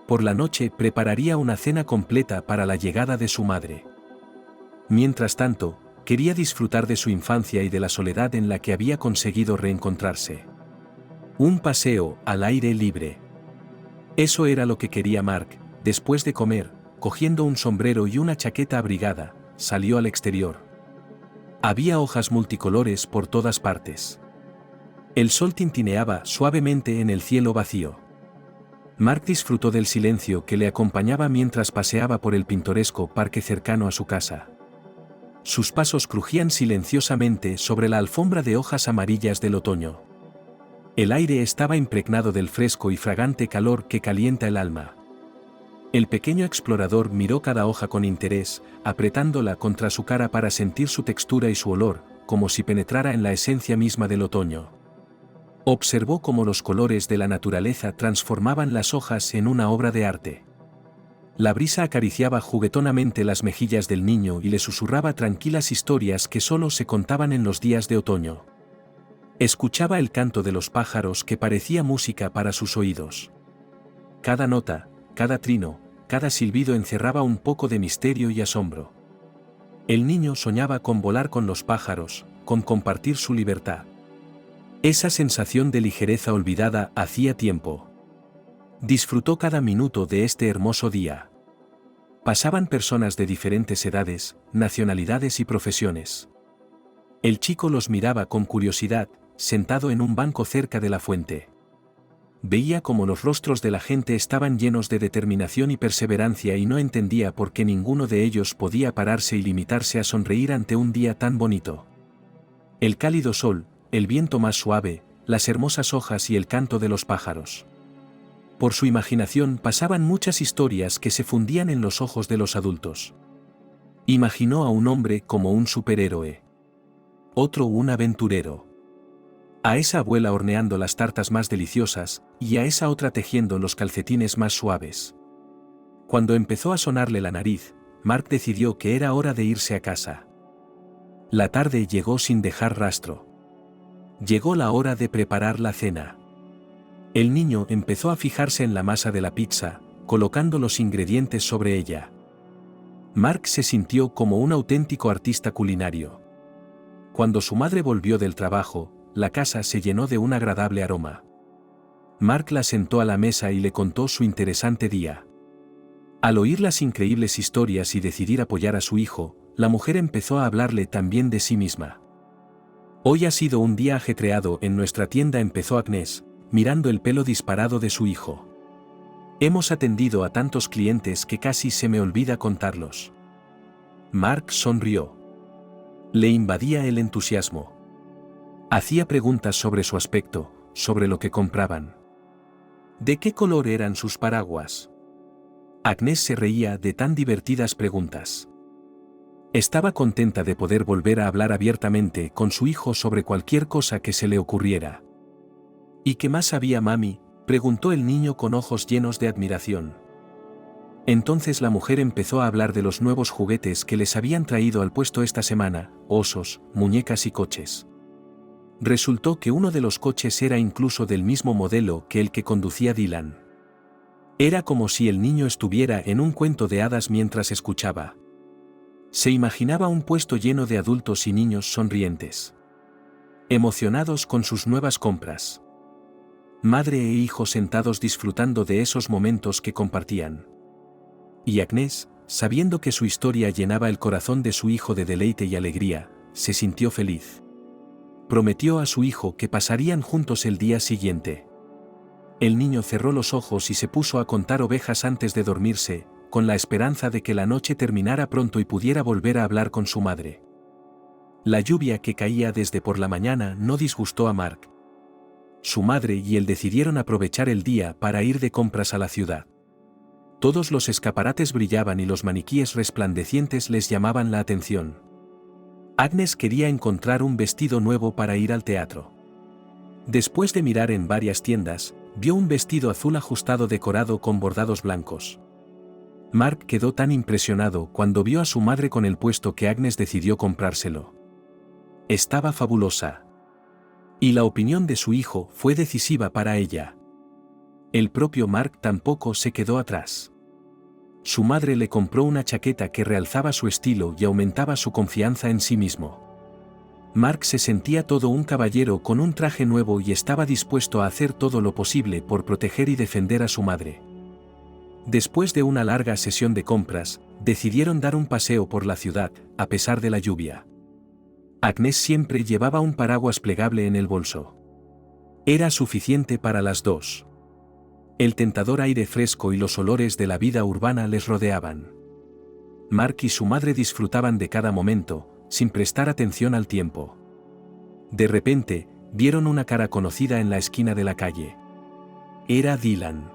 Por la noche prepararía una cena completa para la llegada de su madre. Mientras tanto, quería disfrutar de su infancia y de la soledad en la que había conseguido reencontrarse. Un paseo al aire libre. Eso era lo que quería Mark. Después de comer, cogiendo un sombrero y una chaqueta abrigada, salió al exterior. Había hojas multicolores por todas partes. El sol tintineaba suavemente en el cielo vacío. Mark disfrutó del silencio que le acompañaba mientras paseaba por el pintoresco parque cercano a su casa. Sus pasos crujían silenciosamente sobre la alfombra de hojas amarillas del otoño. El aire estaba impregnado del fresco y fragante calor que calienta el alma. El pequeño explorador miró cada hoja con interés, apretándola contra su cara para sentir su textura y su olor, como si penetrara en la esencia misma del otoño. Observó cómo los colores de la naturaleza transformaban las hojas en una obra de arte. La brisa acariciaba juguetonamente las mejillas del niño y le susurraba tranquilas historias que solo se contaban en los días de otoño. Escuchaba el canto de los pájaros que parecía música para sus oídos. Cada nota, cada trino, cada silbido encerraba un poco de misterio y asombro. El niño soñaba con volar con los pájaros, con compartir su libertad. Esa sensación de ligereza olvidada hacía tiempo. Disfrutó cada minuto de este hermoso día. Pasaban personas de diferentes edades, nacionalidades y profesiones. El chico los miraba con curiosidad, sentado en un banco cerca de la fuente. Veía cómo los rostros de la gente estaban llenos de determinación y perseverancia y no entendía por qué ninguno de ellos podía pararse y limitarse a sonreír ante un día tan bonito. El cálido sol, el viento más suave, las hermosas hojas y el canto de los pájaros. Por su imaginación pasaban muchas historias que se fundían en los ojos de los adultos. Imaginó a un hombre como un superhéroe. Otro un aventurero. A esa abuela horneando las tartas más deliciosas, y a esa otra tejiendo los calcetines más suaves. Cuando empezó a sonarle la nariz, Mark decidió que era hora de irse a casa. La tarde llegó sin dejar rastro. Llegó la hora de preparar la cena. El niño empezó a fijarse en la masa de la pizza, colocando los ingredientes sobre ella. Mark se sintió como un auténtico artista culinario. Cuando su madre volvió del trabajo, la casa se llenó de un agradable aroma. Mark la sentó a la mesa y le contó su interesante día. Al oír las increíbles historias y decidir apoyar a su hijo, la mujer empezó a hablarle también de sí misma. Hoy ha sido un día ajetreado en nuestra tienda, empezó Agnes, mirando el pelo disparado de su hijo. Hemos atendido a tantos clientes que casi se me olvida contarlos. Mark sonrió. Le invadía el entusiasmo. Hacía preguntas sobre su aspecto, sobre lo que compraban. ¿De qué color eran sus paraguas? Agnes se reía de tan divertidas preguntas. Estaba contenta de poder volver a hablar abiertamente con su hijo sobre cualquier cosa que se le ocurriera. ¿Y qué más sabía mami?, preguntó el niño con ojos llenos de admiración. Entonces la mujer empezó a hablar de los nuevos juguetes que les habían traído al puesto esta semana, osos, muñecas y coches. Resultó que uno de los coches era incluso del mismo modelo que el que conducía Dylan. Era como si el niño estuviera en un cuento de hadas mientras escuchaba. Se imaginaba un puesto lleno de adultos y niños sonrientes, emocionados con sus nuevas compras. Madre e hijo sentados disfrutando de esos momentos que compartían. Y Agnes, sabiendo que su historia llenaba el corazón de su hijo de deleite y alegría, se sintió feliz. Prometió a su hijo que pasarían juntos el día siguiente. El niño cerró los ojos y se puso a contar ovejas antes de dormirse, con la esperanza de que la noche terminara pronto y pudiera volver a hablar con su madre. La lluvia que caía desde por la mañana no disgustó a Mark. Su madre y él decidieron aprovechar el día para ir de compras a la ciudad. Todos los escaparates brillaban y los maniquíes resplandecientes les llamaban la atención. Agnes quería encontrar un vestido nuevo para ir al teatro. Después de mirar en varias tiendas, vio un vestido azul ajustado decorado con bordados blancos. Mark quedó tan impresionado cuando vio a su madre con el puesto que Agnes decidió comprárselo. Estaba fabulosa. Y la opinión de su hijo fue decisiva para ella. El propio Mark tampoco se quedó atrás. Su madre le compró una chaqueta que realzaba su estilo y aumentaba su confianza en sí mismo. Mark se sentía todo un caballero con un traje nuevo y estaba dispuesto a hacer todo lo posible por proteger y defender a su madre. Después de una larga sesión de compras, decidieron dar un paseo por la ciudad, a pesar de la lluvia. Agnes siempre llevaba un paraguas plegable en el bolso. Era suficiente para las dos. El tentador aire fresco y los olores de la vida urbana les rodeaban. Mark y su madre disfrutaban de cada momento, sin prestar atención al tiempo. De repente, vieron una cara conocida en la esquina de la calle. Era Dylan.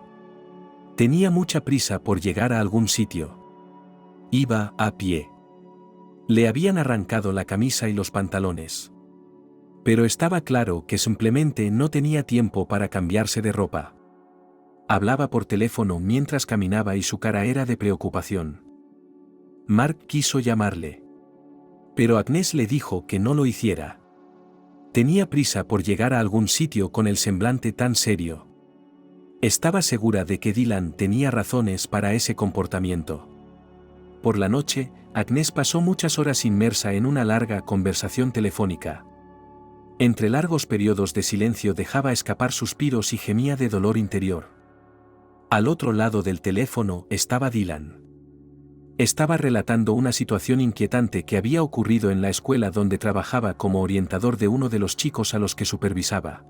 Tenía mucha prisa por llegar a algún sitio. Iba a pie. Le habían arrancado la camisa y los pantalones. Pero estaba claro que simplemente no tenía tiempo para cambiarse de ropa. Hablaba por teléfono mientras caminaba y su cara era de preocupación. Mark quiso llamarle. Pero Agnes le dijo que no lo hiciera. Tenía prisa por llegar a algún sitio con el semblante tan serio. Estaba segura de que Dylan tenía razones para ese comportamiento. Por la noche, Agnes pasó muchas horas inmersa en una larga conversación telefónica. Entre largos periodos de silencio dejaba escapar suspiros y gemía de dolor interior. Al otro lado del teléfono estaba Dylan. Estaba relatando una situación inquietante que había ocurrido en la escuela donde trabajaba como orientador de uno de los chicos a los que supervisaba.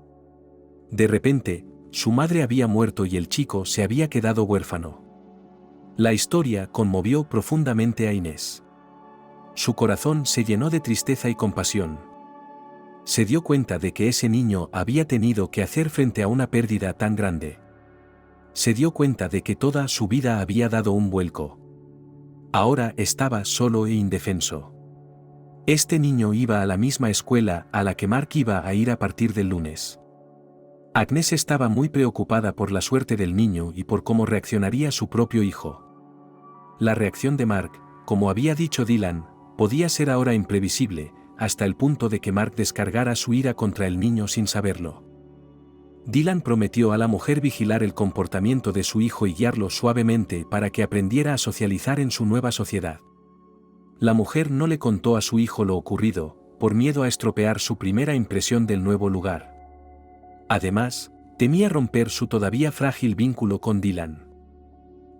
De repente, su madre había muerto y el chico se había quedado huérfano. La historia conmovió profundamente a Inés. Su corazón se llenó de tristeza y compasión. Se dio cuenta de que ese niño había tenido que hacer frente a una pérdida tan grande. Se dio cuenta de que toda su vida había dado un vuelco. Ahora estaba solo e indefenso. Este niño iba a la misma escuela a la que Mark iba a ir a partir del lunes. Agnes estaba muy preocupada por la suerte del niño y por cómo reaccionaría su propio hijo. La reacción de Mark, como había dicho Dylan, podía ser ahora imprevisible, hasta el punto de que Mark descargara su ira contra el niño sin saberlo. Dylan prometió a la mujer vigilar el comportamiento de su hijo y guiarlo suavemente para que aprendiera a socializar en su nueva sociedad. La mujer no le contó a su hijo lo ocurrido, por miedo a estropear su primera impresión del nuevo lugar. Además, temía romper su todavía frágil vínculo con Dylan.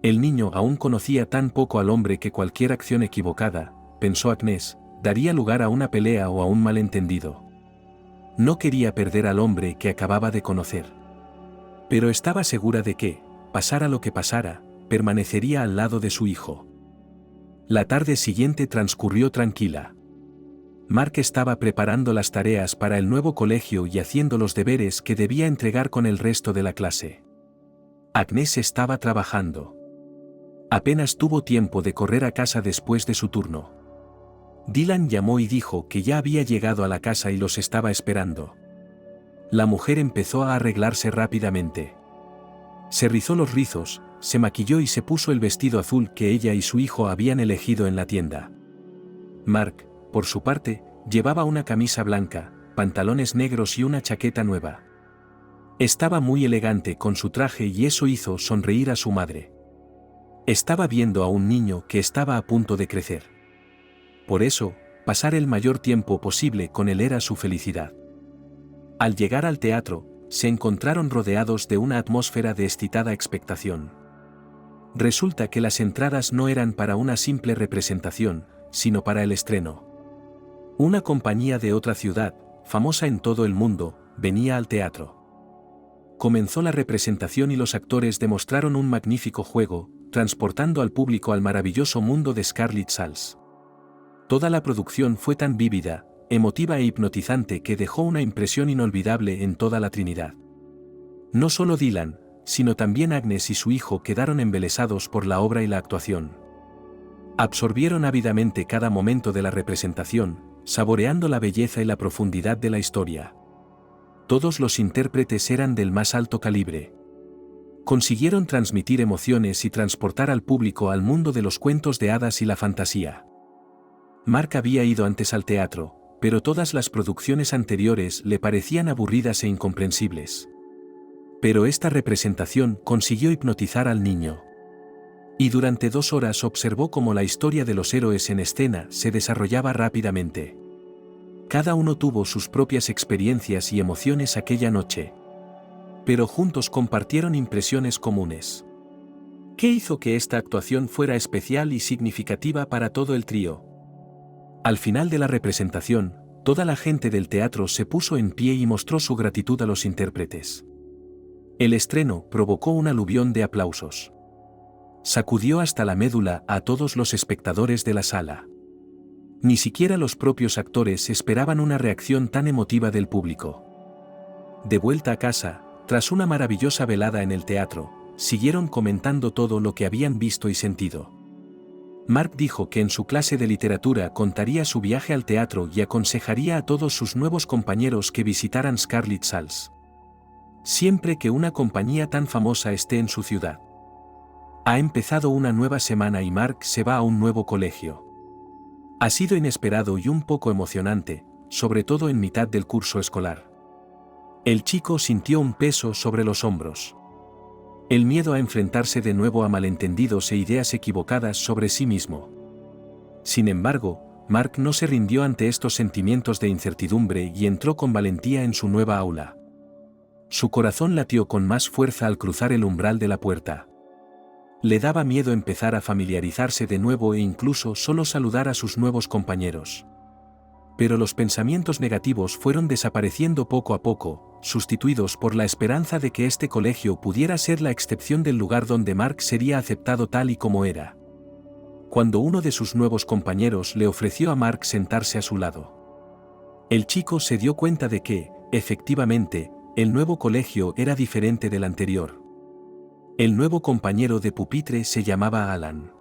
El niño aún conocía tan poco al hombre que cualquier acción equivocada, pensó Agnes, daría lugar a una pelea o a un malentendido. No quería perder al hombre que acababa de conocer. Pero estaba segura de que, pasara lo que pasara, permanecería al lado de su hijo. La tarde siguiente transcurrió tranquila. Mark estaba preparando las tareas para el nuevo colegio y haciendo los deberes que debía entregar con el resto de la clase. Agnes estaba trabajando. Apenas tuvo tiempo de correr a casa después de su turno. Dylan llamó y dijo que ya había llegado a la casa y los estaba esperando. La mujer empezó a arreglarse rápidamente. Se rizó los rizos, se maquilló y se puso el vestido azul que ella y su hijo habían elegido en la tienda. Mark, por su parte, llevaba una camisa blanca, pantalones negros y una chaqueta nueva. Estaba muy elegante con su traje y eso hizo sonreír a su madre. Estaba viendo a un niño que estaba a punto de crecer. Por eso, pasar el mayor tiempo posible con él era su felicidad. Al llegar al teatro, se encontraron rodeados de una atmósfera de excitada expectación. Resulta que las entradas no eran para una simple representación, sino para el estreno. Una compañía de otra ciudad, famosa en todo el mundo, venía al teatro. Comenzó la representación y los actores demostraron un magnífico juego, transportando al público al maravilloso mundo de Scarlett Sals. Toda la producción fue tan vívida, emotiva e hipnotizante que dejó una impresión inolvidable en toda la Trinidad. No solo Dylan, sino también Agnes y su hijo quedaron embelesados por la obra y la actuación. Absorbieron ávidamente cada momento de la representación, saboreando la belleza y la profundidad de la historia. Todos los intérpretes eran del más alto calibre. Consiguieron transmitir emociones y transportar al público al mundo de los cuentos de hadas y la fantasía. Mark había ido antes al teatro, pero todas las producciones anteriores le parecían aburridas e incomprensibles. Pero esta representación consiguió hipnotizar al niño. Y durante 2 horas observó cómo la historia de los héroes en escena se desarrollaba rápidamente. Cada uno tuvo sus propias experiencias y emociones aquella noche. Pero juntos compartieron impresiones comunes. ¿Qué hizo que esta actuación fuera especial y significativa para todo el trío? Al final de la representación, toda la gente del teatro se puso en pie y mostró su gratitud a los intérpretes. El estreno provocó un aluvión de aplausos. Sacudió hasta la médula a todos los espectadores de la sala. Ni siquiera los propios actores esperaban una reacción tan emotiva del público. De vuelta a casa, tras una maravillosa velada en el teatro, siguieron comentando todo lo que habían visto y sentido. Mark dijo que en su clase de literatura contaría su viaje al teatro y aconsejaría a todos sus nuevos compañeros que visitaran Scarlett Salles. Siempre que una compañía tan famosa esté en su ciudad. Ha empezado una nueva semana y Mark se va a un nuevo colegio. Ha sido inesperado y un poco emocionante, sobre todo en mitad del curso escolar. El chico sintió un peso sobre los hombros. El miedo a enfrentarse de nuevo a malentendidos e ideas equivocadas sobre sí mismo. Sin embargo, Mark no se rindió ante estos sentimientos de incertidumbre y entró con valentía en su nueva aula. Su corazón latió con más fuerza al cruzar el umbral de la puerta. Le daba miedo empezar a familiarizarse de nuevo e incluso solo saludar a sus nuevos compañeros. Pero los pensamientos negativos fueron desapareciendo poco a poco, sustituidos por la esperanza de que este colegio pudiera ser la excepción del lugar donde Mark sería aceptado tal y como era. Cuando uno de sus nuevos compañeros le ofreció a Mark sentarse a su lado. El chico se dio cuenta de que, efectivamente, el nuevo colegio era diferente del anterior. El nuevo compañero de pupitre se llamaba Alan.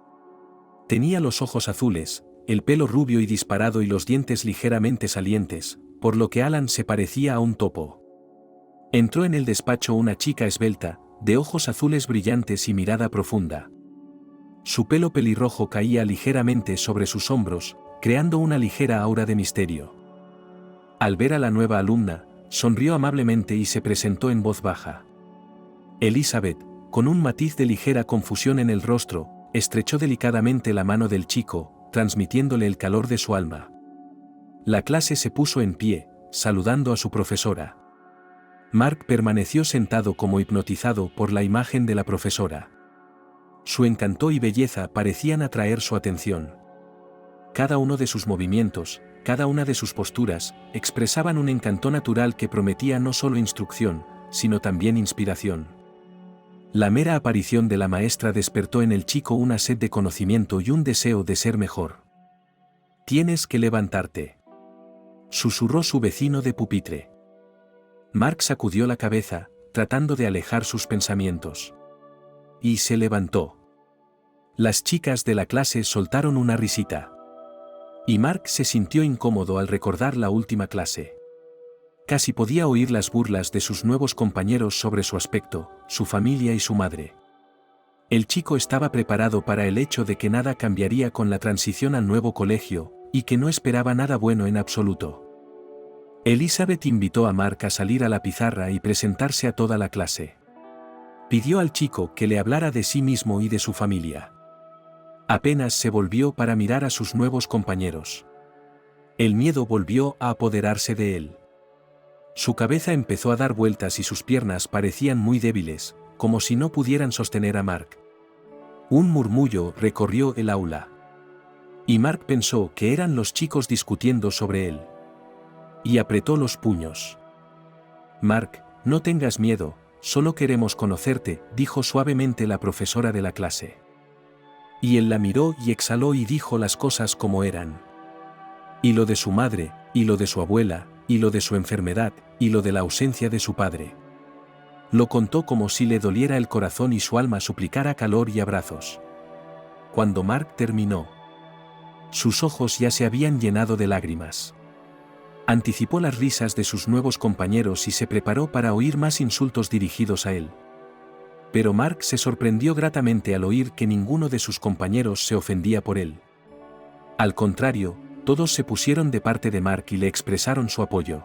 Tenía los ojos azules, el pelo rubio y disparado y los dientes ligeramente salientes, por lo que Alan se parecía a un topo. Entró en el despacho una chica esbelta, de ojos azules brillantes y mirada profunda. Su pelo pelirrojo caía ligeramente sobre sus hombros, creando una ligera aura de misterio. Al ver a la nueva alumna, sonrió amablemente y se presentó en voz baja. Elizabeth, con un matiz de ligera confusión en el rostro, estrechó delicadamente la mano del chico, transmitiéndole el calor de su alma. La clase se puso en pie, saludando a su profesora. Mark permaneció sentado como hipnotizado por la imagen de la profesora. Su encanto y belleza parecían atraer su atención. Cada uno de sus movimientos, cada una de sus posturas, expresaban un encanto natural que prometía no solo instrucción, sino también inspiración. La mera aparición de la maestra despertó en el chico una sed de conocimiento y un deseo de ser mejor. «Tienes que levantarte», susurró su vecino de pupitre. Mark sacudió la cabeza, tratando de alejar sus pensamientos. Y se levantó. Las chicas de la clase soltaron una risita. Y Mark se sintió incómodo al recordar la última clase. Casi podía oír las burlas de sus nuevos compañeros sobre su aspecto, su familia y su madre. El chico estaba preparado para el hecho de que nada cambiaría con la transición al nuevo colegio, y que no esperaba nada bueno en absoluto. Elizabeth invitó a Mark a salir a la pizarra y presentarse a toda la clase. Pidió al chico que le hablara de sí mismo y de su familia. Apenas se volvió para mirar a sus nuevos compañeros. El miedo volvió a apoderarse de él. Su cabeza empezó a dar vueltas y sus piernas parecían muy débiles, como si no pudieran sostener a Mark. Un murmullo recorrió el aula. Y Mark pensó que eran los chicos discutiendo sobre él. Y apretó los puños. «Mark, no tengas miedo, solo queremos conocerte», dijo suavemente la profesora de la clase. Y él la miró y exhaló y dijo las cosas como eran. Y lo de su madre, y lo de su abuela, y lo de su enfermedad, y lo de la ausencia de su padre. Lo contó como si le doliera el corazón y su alma suplicara calor y abrazos. Cuando Mark terminó, sus ojos ya se habían llenado de lágrimas. Anticipó las risas de sus nuevos compañeros y se preparó para oír más insultos dirigidos a él. Pero Mark se sorprendió gratamente al oír que ninguno de sus compañeros se ofendía por él. Al contrario, todos se pusieron de parte de Mark y le expresaron su apoyo.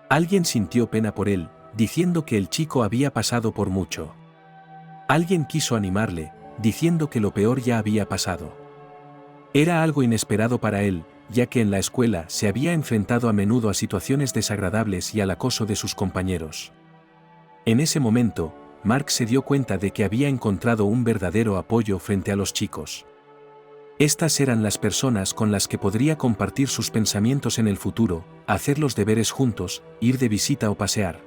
Alguien sintió pena por él, diciendo que el chico había pasado por mucho. Alguien quiso animarle, diciendo que lo peor ya había pasado. Era algo inesperado para él, ya que en la escuela se había enfrentado a menudo a situaciones desagradables y al acoso de sus compañeros. En ese momento, Mark se dio cuenta de que había encontrado un verdadero apoyo frente a los chicos. Estas eran las personas con las que podría compartir sus pensamientos en el futuro, hacer los deberes juntos, ir de visita o pasear.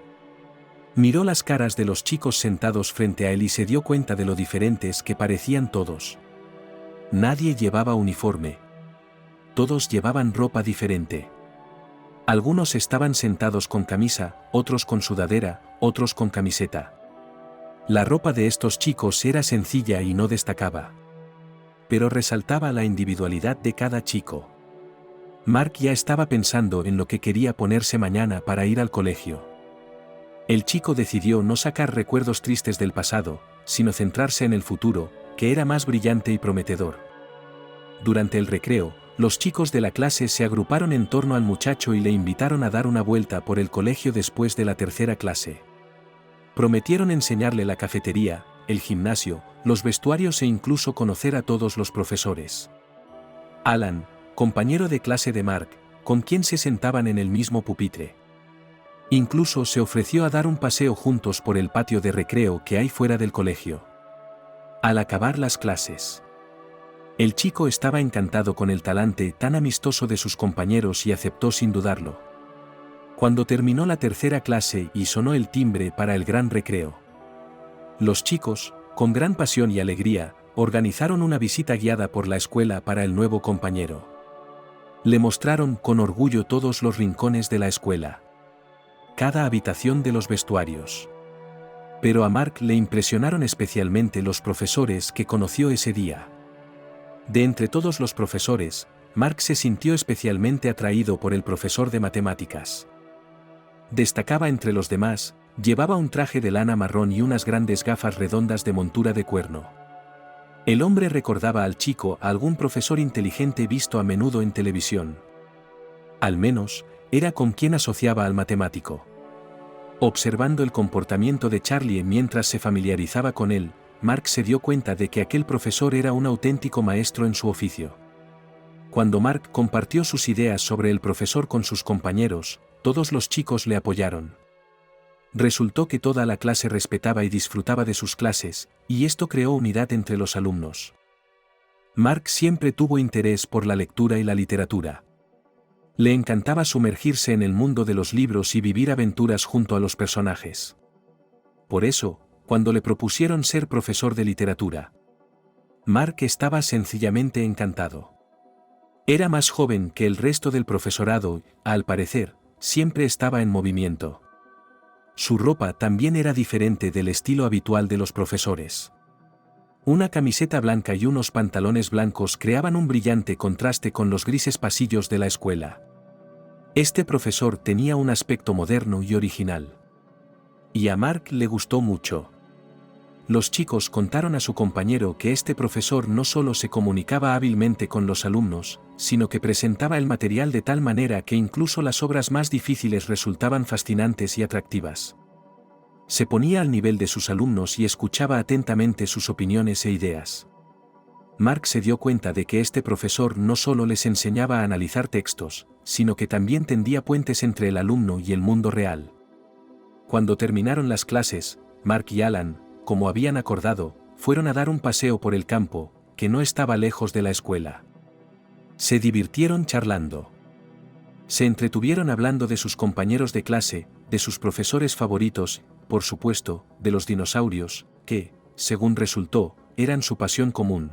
Miró las caras de los chicos sentados frente a él y se dio cuenta de lo diferentes que parecían todos. Nadie llevaba uniforme. Todos llevaban ropa diferente. Algunos estaban sentados con camisa, otros con sudadera, otros con camiseta. La ropa de estos chicos era sencilla y no destacaba. Pero resaltaba la individualidad de cada chico. Mark ya estaba pensando en lo que quería ponerse mañana para ir al colegio. El chico decidió no sacar recuerdos tristes del pasado, sino centrarse en el futuro, que era más brillante y prometedor. Durante el recreo, los chicos de la clase se agruparon en torno al muchacho y le invitaron a dar una vuelta por el colegio después de la tercera clase. Prometieron enseñarle la cafetería, el gimnasio, los vestuarios e incluso conocer a todos los profesores. Alan, compañero de clase de Mark, con quien se sentaban en el mismo pupitre. Incluso se ofreció a dar un paseo juntos por el patio de recreo que hay fuera del colegio. Al acabar las clases, el chico estaba encantado con el talante tan amistoso de sus compañeros y aceptó sin dudarlo. Cuando terminó la tercera clase y sonó el timbre para el gran recreo, los chicos, con gran pasión y alegría, organizaron una visita guiada por la escuela para el nuevo compañero. Le mostraron con orgullo todos los rincones de la escuela, cada habitación de los vestuarios. Pero a Mark le impresionaron especialmente los profesores que conoció ese día. De entre todos los profesores, Mark se sintió especialmente atraído por el profesor de matemáticas. Destacaba entre los demás, llevaba un traje de lana marrón y unas grandes gafas redondas de montura de cuerno. El hombre recordaba al chico a algún profesor inteligente visto a menudo en televisión. Al menos, era con quien asociaba al matemático. Observando el comportamiento de Charlie mientras se familiarizaba con él, Mark se dio cuenta de que aquel profesor era un auténtico maestro en su oficio. Cuando Mark compartió sus ideas sobre el profesor con sus compañeros, todos los chicos le apoyaron. Resultó que toda la clase respetaba y disfrutaba de sus clases, y esto creó unidad entre los alumnos. Mark siempre tuvo interés por la lectura y la literatura. Le encantaba sumergirse en el mundo de los libros y vivir aventuras junto a los personajes. Por eso, cuando le propusieron ser profesor de literatura, Mark estaba sencillamente encantado. Era más joven que el resto del profesorado y, al parecer, siempre estaba en movimiento. Su ropa también era diferente del estilo habitual de los profesores. Una camiseta blanca y unos pantalones blancos creaban un brillante contraste con los grises pasillos de la escuela. Este profesor tenía un aspecto moderno y original. Y a Mark le gustó mucho. Los chicos contaron a su compañero que este profesor no solo se comunicaba hábilmente con los alumnos, sino que presentaba el material de tal manera que incluso las obras más difíciles resultaban fascinantes y atractivas. Se ponía al nivel de sus alumnos y escuchaba atentamente sus opiniones e ideas. Mark se dio cuenta de que este profesor no solo les enseñaba a analizar textos, sino que también tendía puentes entre el alumno y el mundo real. Cuando terminaron las clases, Mark y Alan, como habían acordado, fueron a dar un paseo por el campo, que no estaba lejos de la escuela. Se divirtieron charlando. Se entretuvieron hablando de sus compañeros de clase, de sus profesores favoritos, por supuesto, de los dinosaurios, que, según resultó, eran su pasión común.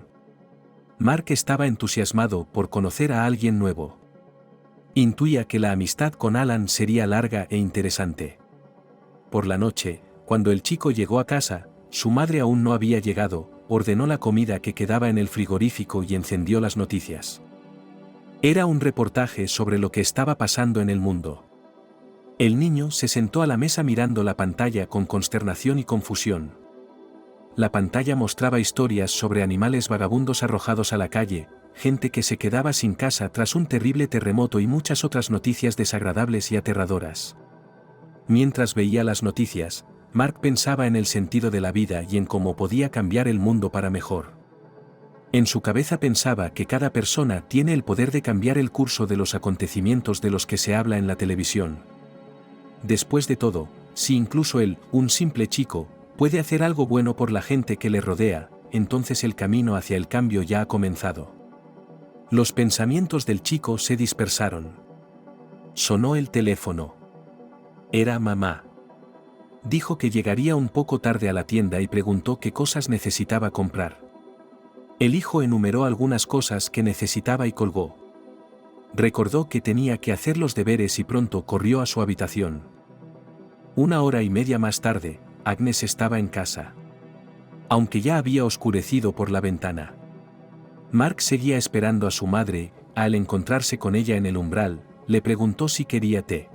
Mark estaba entusiasmado por conocer a alguien nuevo. Intuía que la amistad con Alan sería larga e interesante. Por la noche, cuando el chico llegó a casa, su madre aún no había llegado, ordenó la comida que quedaba en el frigorífico y encendió las noticias. Era un reportaje sobre lo que estaba pasando en el mundo. El niño se sentó a la mesa mirando la pantalla con consternación y confusión. La pantalla mostraba historias sobre animales vagabundos arrojados a la calle, gente que se quedaba sin casa tras un terrible terremoto y muchas otras noticias desagradables y aterradoras. Mientras veía las noticias, Mark pensaba en el sentido de la vida y en cómo podía cambiar el mundo para mejor. En su cabeza pensaba que cada persona tiene el poder de cambiar el curso de los acontecimientos de los que se habla en la televisión. Después de todo, si incluso él, un simple chico, puede hacer algo bueno por la gente que le rodea, entonces el camino hacia el cambio ya ha comenzado. Los pensamientos del chico se dispersaron. Sonó el teléfono. Era mamá. Dijo que llegaría un poco tarde a la tienda y preguntó qué cosas necesitaba comprar. El hijo enumeró algunas cosas que necesitaba y colgó. Recordó que tenía que hacer los deberes y pronto corrió a su habitación. 1 hora y media más tarde, Agnes estaba en casa. Aunque ya había oscurecido por la ventana. Mark seguía esperando a su madre. Al encontrarse con ella en el umbral, le preguntó si quería té.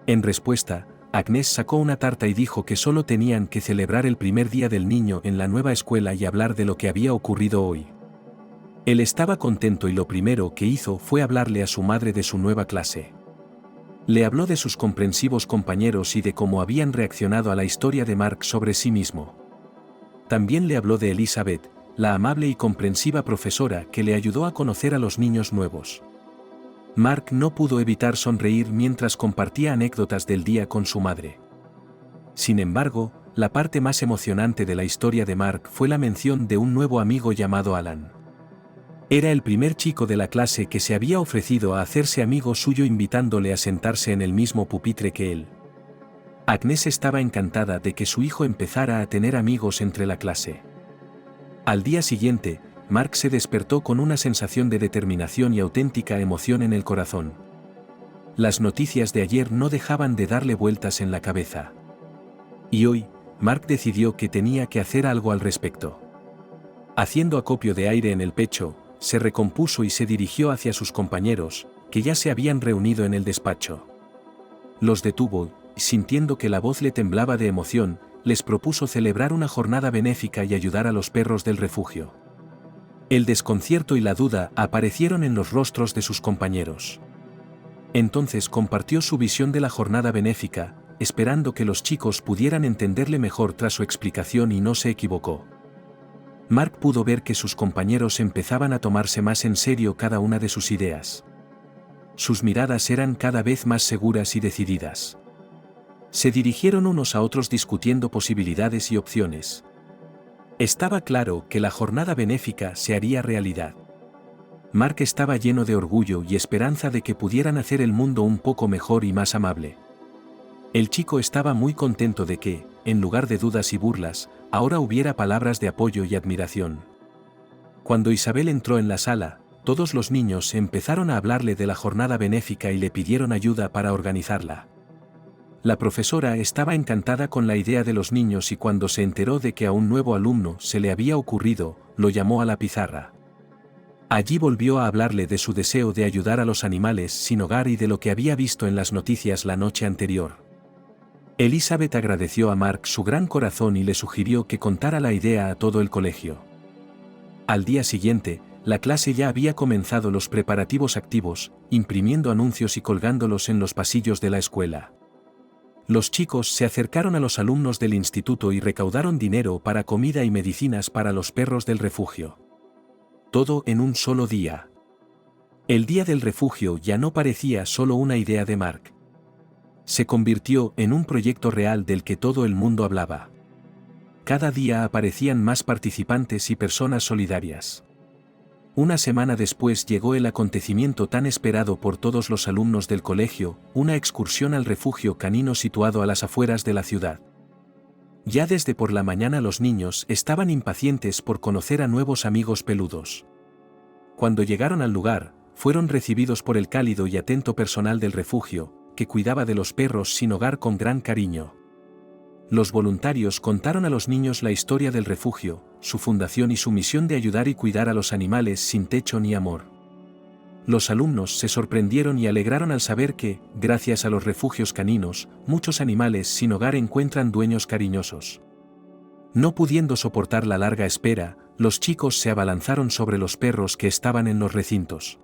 En respuesta, Agnes sacó una tarta y dijo que solo tenían que celebrar el primer día del niño en la nueva escuela y hablar de lo que había ocurrido hoy. Él estaba contento y lo primero que hizo fue hablarle a su madre de su nueva clase. Le habló de sus comprensivos compañeros y de cómo habían reaccionado a la historia de Mark sobre sí mismo. También le habló de Elizabeth, la amable y comprensiva profesora que le ayudó a conocer a los niños nuevos. Mark no pudo evitar sonreír mientras compartía anécdotas del día con su madre. Sin embargo, la parte más emocionante de la historia de Mark fue la mención de un nuevo amigo llamado Alan. Era el primer chico de la clase que se había ofrecido a hacerse amigo suyo invitándole a sentarse en el mismo pupitre que él. Agnes estaba encantada de que su hijo empezara a tener amigos entre la clase. Al día siguiente, Mark se despertó con una sensación de determinación y auténtica emoción en el corazón. Las noticias de ayer no dejaban de darle vueltas en la cabeza. Y hoy, Mark decidió que tenía que hacer algo al respecto. Haciendo acopio de aire en el pecho, se recompuso y se dirigió hacia sus compañeros, que ya se habían reunido en el despacho. Los detuvo, y sintiendo que la voz le temblaba de emoción, les propuso celebrar una jornada benéfica y ayudar a los perros del refugio. El desconcierto y la duda aparecieron en los rostros de sus compañeros. Entonces compartió su visión de la jornada benéfica, esperando que los chicos pudieran entenderle mejor tras su explicación y no se equivocó. Mark pudo ver que sus compañeros empezaban a tomarse más en serio cada una de sus ideas. Sus miradas eran cada vez más seguras y decididas. Se dirigieron unos a otros discutiendo posibilidades y opciones. Estaba claro que la jornada benéfica se haría realidad. Mark estaba lleno de orgullo y esperanza de que pudieran hacer el mundo un poco mejor y más amable. El chico estaba muy contento de que, en lugar de dudas y burlas, ahora hubiera palabras de apoyo y admiración. Cuando Isabel entró en la sala, todos los niños empezaron a hablarle de la jornada benéfica y le pidieron ayuda para organizarla. La profesora estaba encantada con la idea de los niños y cuando se enteró de que a un nuevo alumno se le había ocurrido, lo llamó a la pizarra. Allí volvió a hablarle de su deseo de ayudar a los animales sin hogar y de lo que había visto en las noticias la noche anterior. Elizabeth agradeció a Mark su gran corazón y le sugirió que contara la idea a todo el colegio. Al día siguiente, la clase ya había comenzado los preparativos activos, imprimiendo anuncios y colgándolos en los pasillos de la escuela. Los chicos se acercaron a los alumnos del instituto y recaudaron dinero para comida y medicinas para los perros del refugio. Todo en un solo día. El día del refugio ya no parecía solo una idea de Mark. Se convirtió en un proyecto real del que todo el mundo hablaba. Cada día aparecían más participantes y personas solidarias. Una semana después llegó el acontecimiento tan esperado por todos los alumnos del colegio, una excursión al refugio canino situado a las afueras de la ciudad. Ya desde por la mañana los niños estaban impacientes por conocer a nuevos amigos peludos. Cuando llegaron al lugar, fueron recibidos por el cálido y atento personal del refugio, que cuidaba de los perros sin hogar con gran cariño. Los voluntarios contaron a los niños la historia del refugio, su fundación y su misión de ayudar y cuidar a los animales sin techo ni amor. Los alumnos se sorprendieron y alegraron al saber que, gracias a los refugios caninos, muchos animales sin hogar encuentran dueños cariñosos. No pudiendo soportar la larga espera, los chicos se abalanzaron sobre los perros que estaban en los recintos.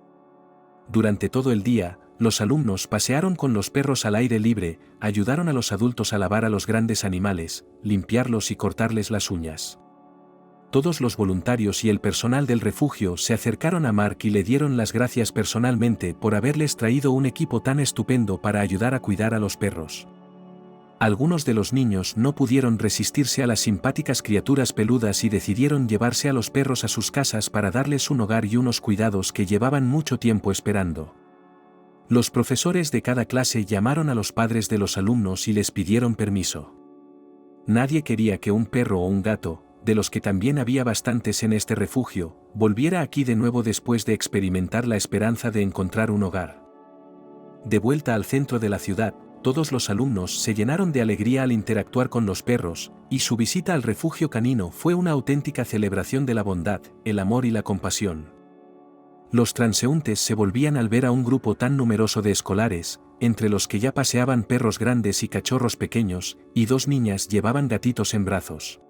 Durante todo el día, los alumnos pasearon con los perros al aire libre, ayudaron a los adultos a lavar a los grandes animales, limpiarlos y cortarles las uñas. Todos los voluntarios y el personal del refugio se acercaron a Mark y le dieron las gracias personalmente por haberles traído un equipo tan estupendo para ayudar a cuidar a los perros. Algunos de los niños no pudieron resistirse a las simpáticas criaturas peludas y decidieron llevarse a los perros a sus casas para darles un hogar y unos cuidados que llevaban mucho tiempo esperando. Los profesores de cada clase llamaron a los padres de los alumnos y les pidieron permiso. Nadie quería que un perro o un gato, de los que también había bastantes en este refugio, volviera aquí de nuevo después de experimentar la esperanza de encontrar un hogar. De vuelta al centro de la ciudad, todos los alumnos se llenaron de alegría al interactuar con los perros, y su visita al refugio canino fue una auténtica celebración de la bondad, el amor y la compasión. Los transeúntes se volvían al ver a un grupo tan numeroso de escolares, entre los que ya paseaban perros grandes y cachorros pequeños, y 2 niñas llevaban gatitos en brazos.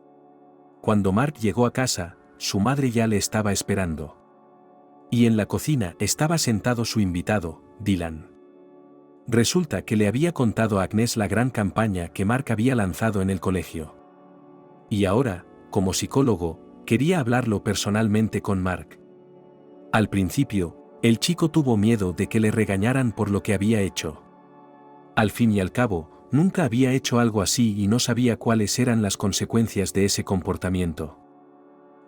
Cuando Mark llegó a casa, su madre ya le estaba esperando. Y en la cocina estaba sentado su invitado, Dylan. Resulta que le había contado a Agnes la gran campaña que Mark había lanzado en el colegio. Y ahora, como psicólogo, quería hablarlo personalmente con Mark. Al principio, el chico tuvo miedo de que le regañaran por lo que había hecho. Al fin y al cabo, nunca había hecho algo así y no sabía cuáles eran las consecuencias de ese comportamiento.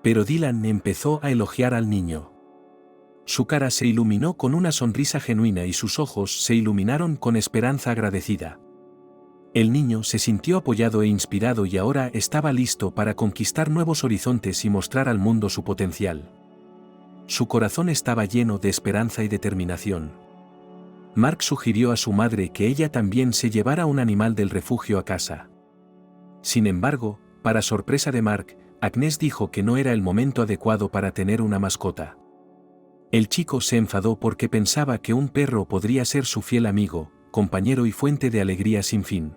Pero Dylan empezó a elogiar al niño. Su cara se iluminó con una sonrisa genuina y sus ojos se iluminaron con esperanza agradecida. El niño se sintió apoyado e inspirado y ahora estaba listo para conquistar nuevos horizontes y mostrar al mundo su potencial. Su corazón estaba lleno de esperanza y determinación. Mark sugirió a su madre que ella también se llevara un animal del refugio a casa. Sin embargo, para sorpresa de Mark, Agnes dijo que no era el momento adecuado para tener una mascota. El chico se enfadó porque pensaba que un perro podría ser su fiel amigo, compañero y fuente de alegría sin fin.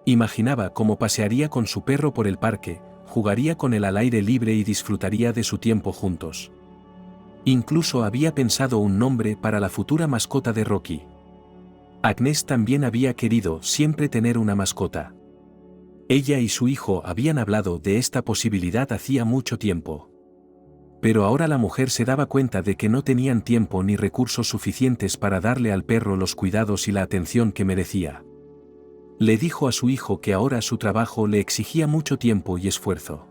Imaginaba cómo pasearía con su perro por el parque, jugaría con él al aire libre y disfrutaría de su tiempo juntos. Incluso había pensado un nombre para la futura mascota de Rocky. Agnes también había querido siempre tener una mascota. Ella y su hijo habían hablado de esta posibilidad hacía mucho tiempo. Pero ahora la mujer se daba cuenta de que no tenían tiempo ni recursos suficientes para darle al perro los cuidados y la atención que merecía. Le dijo a su hijo que ahora su trabajo le exigía mucho tiempo y esfuerzo.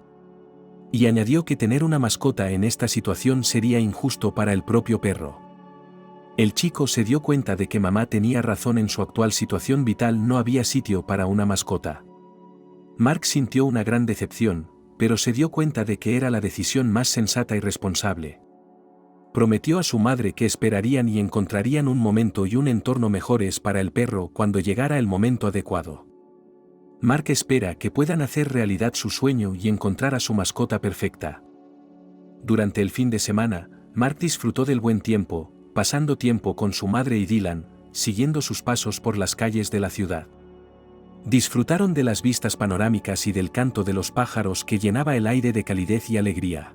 Y añadió que tener una mascota en esta situación sería injusto para el propio perro. El chico se dio cuenta de que mamá tenía razón, en su actual situación vital no había sitio para una mascota. Mark sintió una gran decepción, pero se dio cuenta de que era la decisión más sensata y responsable. Prometió a su madre que esperarían y encontrarían un momento y un entorno mejores para el perro cuando llegara el momento adecuado. Mark espera que puedan hacer realidad su sueño y encontrar a su mascota perfecta. Durante el fin de semana, Mark disfrutó del buen tiempo, pasando tiempo con su madre y Dylan, siguiendo sus pasos por las calles de la ciudad. Disfrutaron de las vistas panorámicas y del canto de los pájaros que llenaba el aire de calidez y alegría.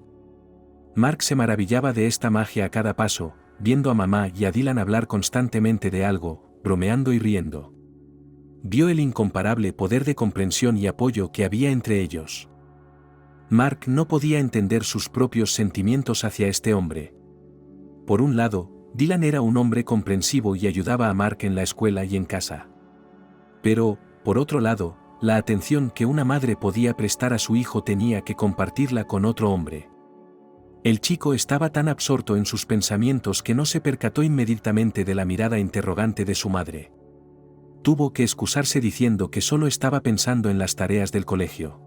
Mark se maravillaba de esta magia a cada paso, viendo a mamá y a Dylan hablar constantemente de algo, bromeando y riendo. Vio el incomparable poder de comprensión y apoyo que había entre ellos. Mark no podía entender sus propios sentimientos hacia este hombre. Por un lado, Dylan era un hombre comprensivo y ayudaba a Mark en la escuela y en casa. Pero, por otro lado, la atención que una madre podía prestar a su hijo tenía que compartirla con otro hombre. El chico estaba tan absorto en sus pensamientos que no se percató inmediatamente de la mirada interrogante de su madre. Tuvo que excusarse diciendo que solo estaba pensando en las tareas del colegio.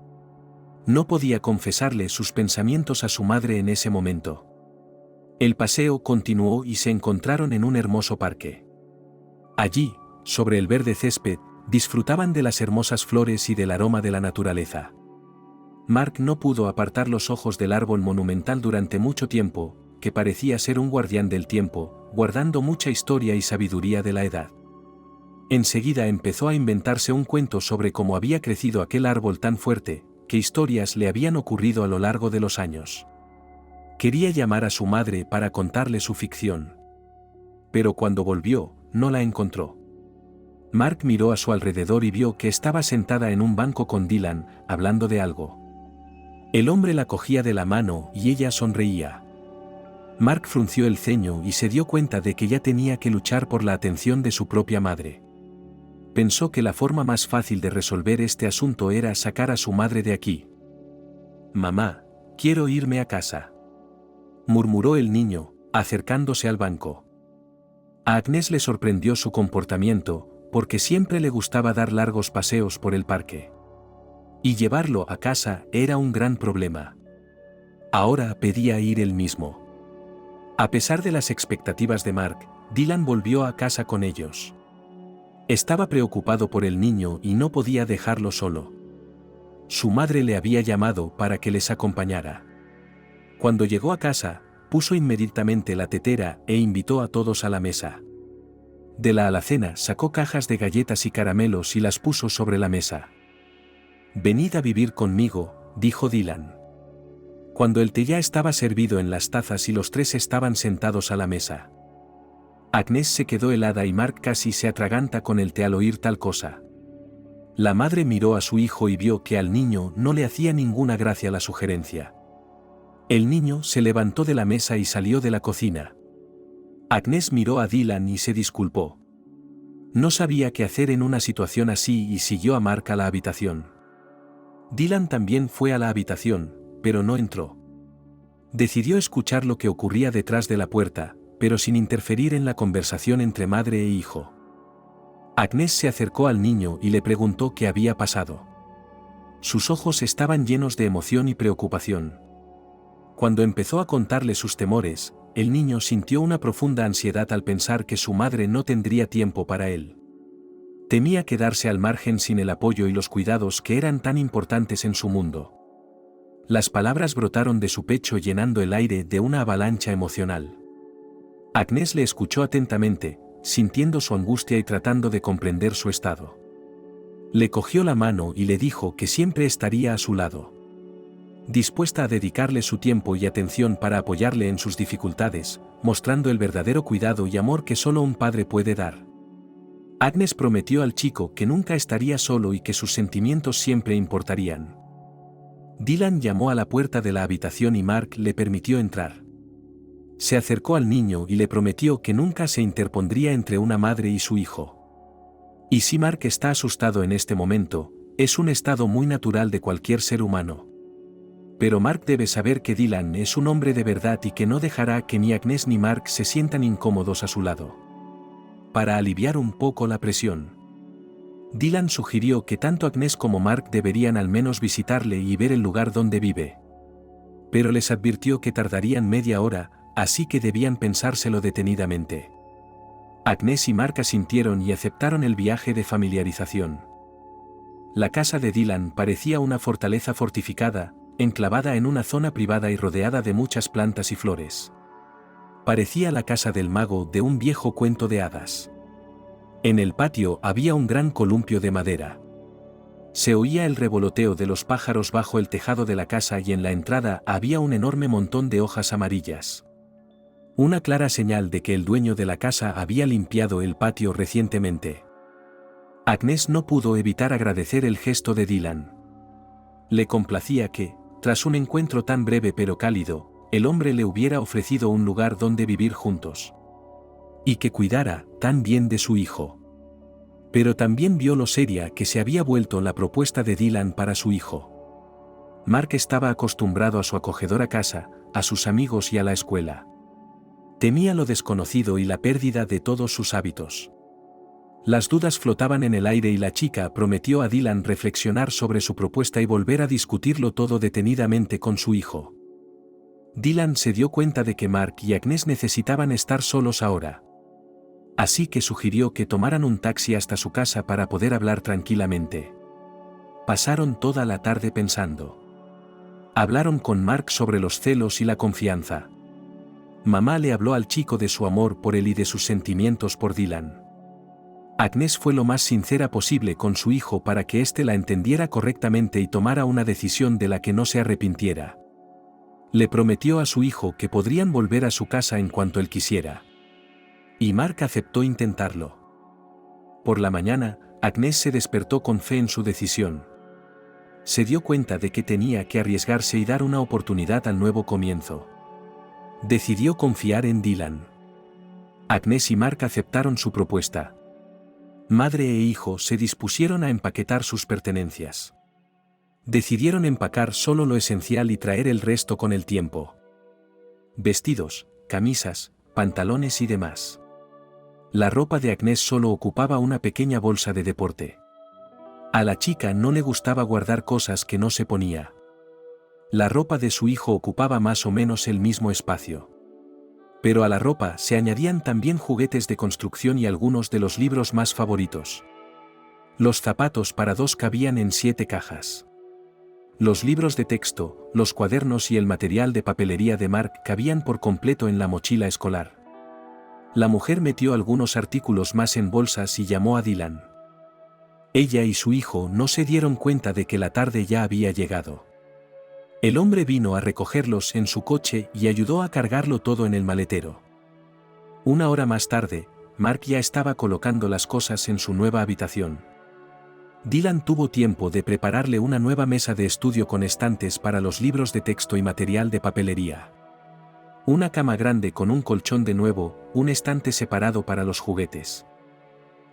No podía confesarle sus pensamientos a su madre en ese momento. El paseo continuó y se encontraron en un hermoso parque. Allí, sobre el verde césped, disfrutaban de las hermosas flores y del aroma de la naturaleza. Mark no pudo apartar los ojos del árbol monumental durante mucho tiempo, que parecía ser un guardián del tiempo, guardando mucha historia y sabiduría de la edad. Enseguida empezó a inventarse un cuento sobre cómo había crecido aquel árbol tan fuerte, qué historias le habían ocurrido a lo largo de los años. Quería llamar a su madre para contarle su ficción. Pero cuando volvió, no la encontró. Mark miró a su alrededor y vio que estaba sentada en un banco con Dylan, hablando de algo. El hombre la cogía de la mano y ella sonreía. Mark frunció el ceño y se dio cuenta de que ya tenía que luchar por la atención de su propia madre. pensó que la forma más fácil de resolver este asunto era sacar a su madre de aquí. «Mamá, quiero irme a casa», murmuró el niño, acercándose al banco. A Agnes le sorprendió su comportamiento, porque siempre le gustaba dar largos paseos por el parque. Y llevarlo a casa era un gran problema. Ahora pedía ir él mismo. A pesar de las expectativas de Mark, Dylan volvió a casa con ellos. Estaba preocupado por el niño y no podía dejarlo solo. Su madre le había llamado para que les acompañara. Cuando llegó a casa, puso inmediatamente la tetera e invitó a todos a la mesa. De la alacena sacó cajas de galletas y caramelos y las puso sobre la mesa. «Venid a vivir conmigo», dijo Dylan. Cuando el té ya estaba servido en las tazas y los tres estaban sentados a la mesa. Agnes se quedó helada y Mark casi se atraganta con el té al oír tal cosa. La madre miró a su hijo y vio que al niño no le hacía ninguna gracia la sugerencia. El niño se levantó de la mesa y salió de la cocina. Agnes miró a Dylan y se disculpó. No sabía qué hacer en una situación así y siguió a Mark a la habitación. Dylan también fue a la habitación, pero no entró. Decidió escuchar lo que ocurría detrás de la puerta, pero sin interferir en la conversación entre madre e hijo. Agnes se acercó al niño y le preguntó qué había pasado. Sus ojos estaban llenos de emoción y preocupación. Cuando empezó a contarle sus temores, el niño sintió una profunda ansiedad al pensar que su madre no tendría tiempo para él. Temía quedarse al margen sin el apoyo y los cuidados que eran tan importantes en su mundo. Las palabras brotaron de su pecho llenando el aire de una avalancha emocional. Agnes le escuchó atentamente, sintiendo su angustia y tratando de comprender su estado. Le cogió la mano y le dijo que siempre estaría a su lado, dispuesta a dedicarle su tiempo y atención para apoyarle en sus dificultades, mostrando el verdadero cuidado y amor que solo un padre puede dar. Agnes prometió al chico que nunca estaría solo y que sus sentimientos siempre importarían. Dylan llamó a la puerta de la habitación y Mark le permitió entrar. Se acercó al niño y le prometió que nunca se interpondría entre una madre y su hijo. Y si Mark está asustado en este momento, es un estado muy natural de cualquier ser humano. Pero Mark debe saber que Dylan es un hombre de verdad y que no dejará que ni Agnes ni Mark se sientan incómodos a su lado. Para aliviar un poco la presión, Dylan sugirió que tanto Agnes como Mark deberían al menos visitarle y ver el lugar donde vive. Pero les advirtió que tardarían media hora, así que debían pensárselo detenidamente. Agnes y Mark asintieron y aceptaron el viaje de familiarización. La casa de Dylan parecía una fortaleza fortificada, enclavada en una zona privada y rodeada de muchas plantas y flores. Parecía la casa del mago de un viejo cuento de hadas. En el patio había un gran columpio de madera. Se oía el revoloteo de los pájaros bajo el tejado de la casa y en la entrada había un enorme montón de hojas amarillas. Una clara señal de que el dueño de la casa había limpiado el patio recientemente. Agnes no pudo evitar agradecer el gesto de Dylan. Le complacía que, tras un encuentro tan breve pero cálido, el hombre le hubiera ofrecido un lugar donde vivir juntos. Y que cuidara tan bien de su hijo. Pero también vio lo seria que se había vuelto la propuesta de Dylan para su hijo. Mark estaba acostumbrado a su acogedora casa, a sus amigos y a la escuela. Temía lo desconocido y la pérdida de todos sus hábitos. Las dudas flotaban en el aire y la chica prometió a Dylan reflexionar sobre su propuesta y volver a discutirlo todo detenidamente con su hijo. Dylan se dio cuenta de que Mark y Agnes necesitaban estar solos ahora. Así que sugirió que tomaran un taxi hasta su casa para poder hablar tranquilamente. Pasaron toda la tarde pensando. Hablaron con Mark sobre los celos y la confianza. Mamá le habló al chico de su amor por él y de sus sentimientos por Dylan. Agnes fue lo más sincera posible con su hijo para que éste la entendiera correctamente y tomara una decisión de la que no se arrepintiera. Le prometió a su hijo que podrían volver a su casa en cuanto él quisiera. Y Mark aceptó intentarlo. Por la mañana, Agnes se despertó con fe en su decisión. Se dio cuenta de que tenía que arriesgarse y dar una oportunidad al nuevo comienzo. Decidió confiar en Dylan. Agnes y Mark aceptaron su propuesta. Madre e hijo se dispusieron a empaquetar sus pertenencias. Decidieron empacar solo lo esencial y traer el resto con el tiempo. Vestidos, camisas, pantalones y demás. La ropa de Agnès solo ocupaba una pequeña bolsa de deporte. A la chica no le gustaba guardar cosas que no se ponía. La ropa de su hijo ocupaba más o menos el mismo espacio. Pero a la ropa se añadían también juguetes de construcción y algunos de los libros más favoritos. Los zapatos para dos cabían en 7 cajas. Los libros de texto, los cuadernos y el material de papelería de Mark cabían por completo en la mochila escolar. La mujer metió algunos artículos más en bolsas y llamó a Dylan. Ella y su hijo no se dieron cuenta de que la tarde ya había llegado. El hombre vino a recogerlos en su coche y ayudó a cargarlo todo en el maletero. Una hora más tarde, Mark ya estaba colocando las cosas en su nueva habitación. Dylan tuvo tiempo de prepararle una nueva mesa de estudio con estantes para los libros de texto y material de papelería. Una cama grande con un colchón de nuevo, un estante separado para los juguetes.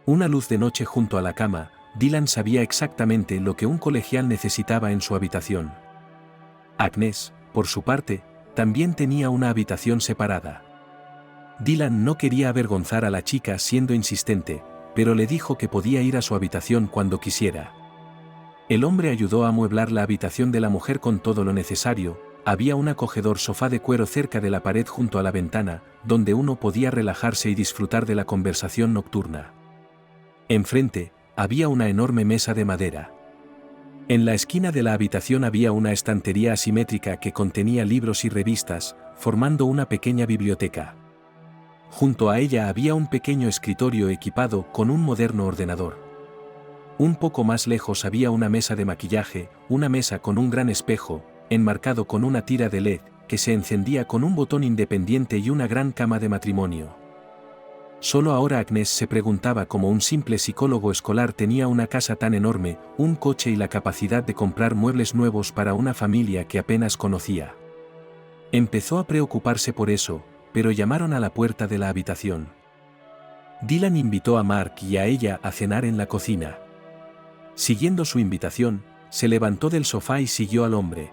Una luz de noche junto a la cama. Dylan sabía exactamente lo que un colegial necesitaba en su habitación. Agnès, por su parte, también tenía una habitación separada. Dylan no quería avergonzar a la chica siendo insistente, pero le dijo que podía ir a su habitación cuando quisiera. El hombre ayudó a amueblar la habitación de la mujer con todo lo necesario. Había un acogedor sofá de cuero cerca de la pared junto a la ventana, donde uno podía relajarse y disfrutar de la conversación nocturna. Enfrente, había una enorme mesa de madera. En la esquina de la habitación había una estantería asimétrica que contenía libros y revistas, formando una pequeña biblioteca. Junto a ella había un pequeño escritorio equipado con un moderno ordenador. Un poco más lejos había una mesa de maquillaje, una mesa con un gran espejo, enmarcado con una tira de LED, que se encendía con un botón independiente y una gran cama de matrimonio. Solo ahora Agnès se preguntaba cómo un simple psicólogo escolar tenía una casa tan enorme, un coche y la capacidad de comprar muebles nuevos para una familia que apenas conocía. Empezó a preocuparse por eso, pero llamaron a la puerta de la habitación. Dylan invitó a Mark y a ella a cenar en la cocina. Siguiendo su invitación, se levantó del sofá y siguió al hombre.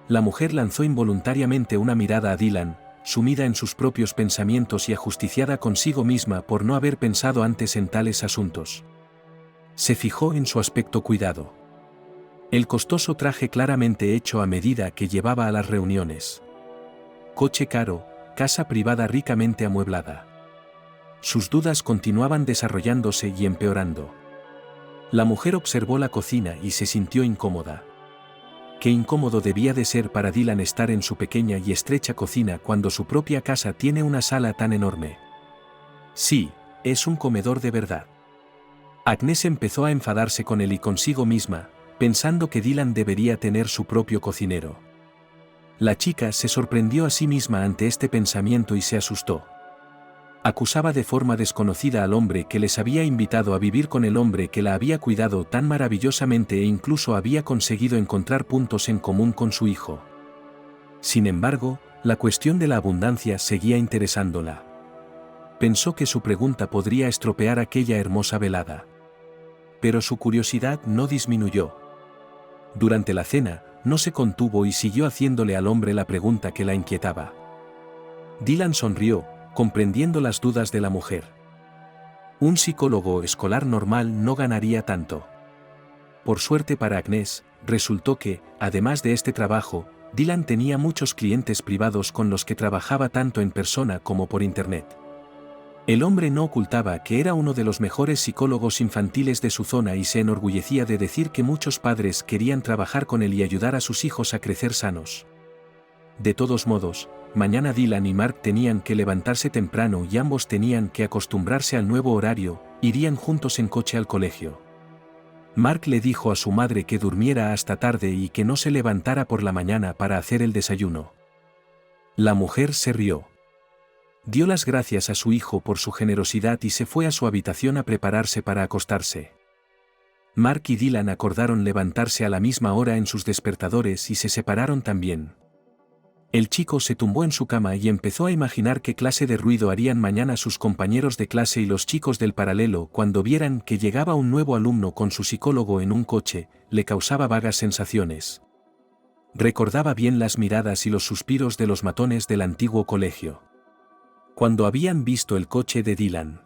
La mujer lanzó involuntariamente una mirada a Dylan, sumida en sus propios pensamientos y ajusticiada consigo misma por no haber pensado antes en tales asuntos. Se fijó en su aspecto cuidado. El costoso traje claramente hecho a medida que llevaba a las reuniones. Coche caro, casa privada ricamente amueblada. Sus dudas continuaban desarrollándose y empeorando. La mujer observó la cocina y se sintió incómoda. Qué incómodo debía de ser para Dylan estar en su pequeña y estrecha cocina cuando su propia casa tiene una sala tan enorme. Sí, es un comedor de verdad. Agnès empezó a enfadarse con él y consigo misma, pensando que Dylan debería tener su propio cocinero. La chica se sorprendió a sí misma ante este pensamiento y se asustó. Acusaba de forma desconocida al hombre que les había invitado a vivir con el hombre que la había cuidado tan maravillosamente e incluso había conseguido encontrar puntos en común con su hijo. Sin embargo, la cuestión de la abundancia seguía interesándola. Pensó que su pregunta podría estropear aquella hermosa velada. Pero su curiosidad no disminuyó. Durante la cena, no se contuvo y siguió haciéndole al hombre la pregunta que la inquietaba. Dylan sonrió, comprendiendo las dudas de la mujer. Un psicólogo escolar normal no ganaría tanto. Por suerte para Agnès, resultó que, además de este trabajo, Dylan tenía muchos clientes privados con los que trabajaba tanto en persona como por internet. El hombre no ocultaba que era uno de los mejores psicólogos infantiles de su zona y se enorgullecía de decir que muchos padres querían trabajar con él y ayudar a sus hijos a crecer sanos. De todos modos, mañana Dylan y Mark tenían que levantarse temprano y ambos tenían que acostumbrarse al nuevo horario. Irían juntos en coche al colegio. Mark le dijo a su madre que durmiera hasta tarde y que no se levantara por la mañana para hacer el desayuno. La mujer se rió. Dio las gracias a su hijo por su generosidad y se fue a su habitación a prepararse para acostarse. Mark y Dylan acordaron levantarse a la misma hora en sus despertadores y se separaron también. El chico se tumbó en su cama y empezó a imaginar qué clase de ruido harían mañana sus compañeros de clase y los chicos del paralelo cuando vieran que llegaba un nuevo alumno con su psicólogo en un coche. Le causaba vagas sensaciones. Recordaba bien las miradas y los suspiros de los matones del antiguo colegio. Cuando habían visto el coche de Dylan.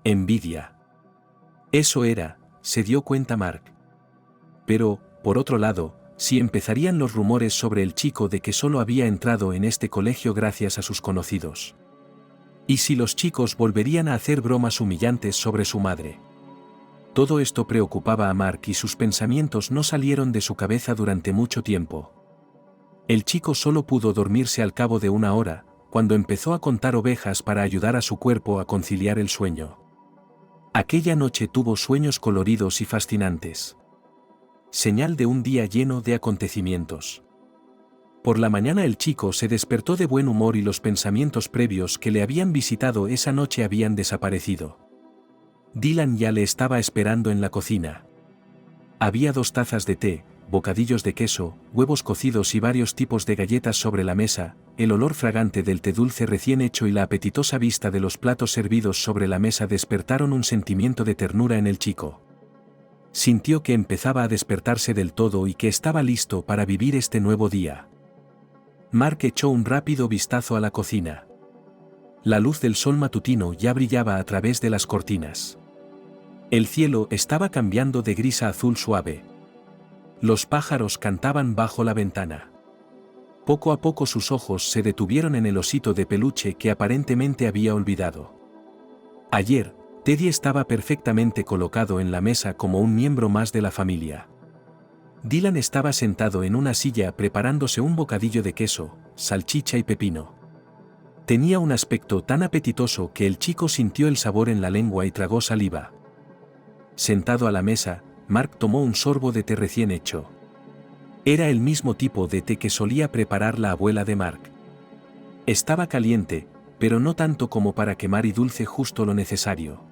Envidia. Eso era, se dio cuenta Mark. Pero, por otro lado, si empezarían los rumores sobre el chico de que solo había entrado en este colegio gracias a sus conocidos. Y si los chicos volverían a hacer bromas humillantes sobre su madre. Todo esto preocupaba a Mark y sus pensamientos no salieron de su cabeza durante mucho tiempo. El chico solo pudo dormirse al cabo de una hora, cuando empezó a contar ovejas para ayudar a su cuerpo a conciliar el sueño. Aquella noche tuvo sueños coloridos y fascinantes. Señal de un día lleno de acontecimientos. Por la mañana el chico se despertó de buen humor y los pensamientos previos que le habían visitado esa noche habían desaparecido. Dylan ya le estaba esperando en la cocina. Había 2 tazas de té, bocadillos de queso, huevos cocidos y varios tipos de galletas sobre la mesa. El olor fragante del té dulce recién hecho y la apetitosa vista de los platos servidos sobre la mesa despertaron un sentimiento de ternura en el chico. Sintió que empezaba a despertarse del todo y que estaba listo para vivir este nuevo día. Mark echó un rápido vistazo a la cocina. La luz del sol matutino ya brillaba a través de las cortinas. El cielo estaba cambiando de gris a azul suave. Los pájaros cantaban bajo la ventana. Poco a poco sus ojos se detuvieron en el osito de peluche que aparentemente había olvidado. Ayer, Teddy estaba perfectamente colocado en la mesa como un miembro más de la familia. Dylan estaba sentado en una silla preparándose un bocadillo de queso, salchicha y pepino. Tenía un aspecto tan apetitoso que el chico sintió el sabor en la lengua y tragó saliva. Sentado a la mesa, Mark tomó un sorbo de té recién hecho. Era el mismo tipo de té que solía preparar la abuela de Mark. Estaba caliente, pero no tanto como para quemar y dulce justo lo necesario.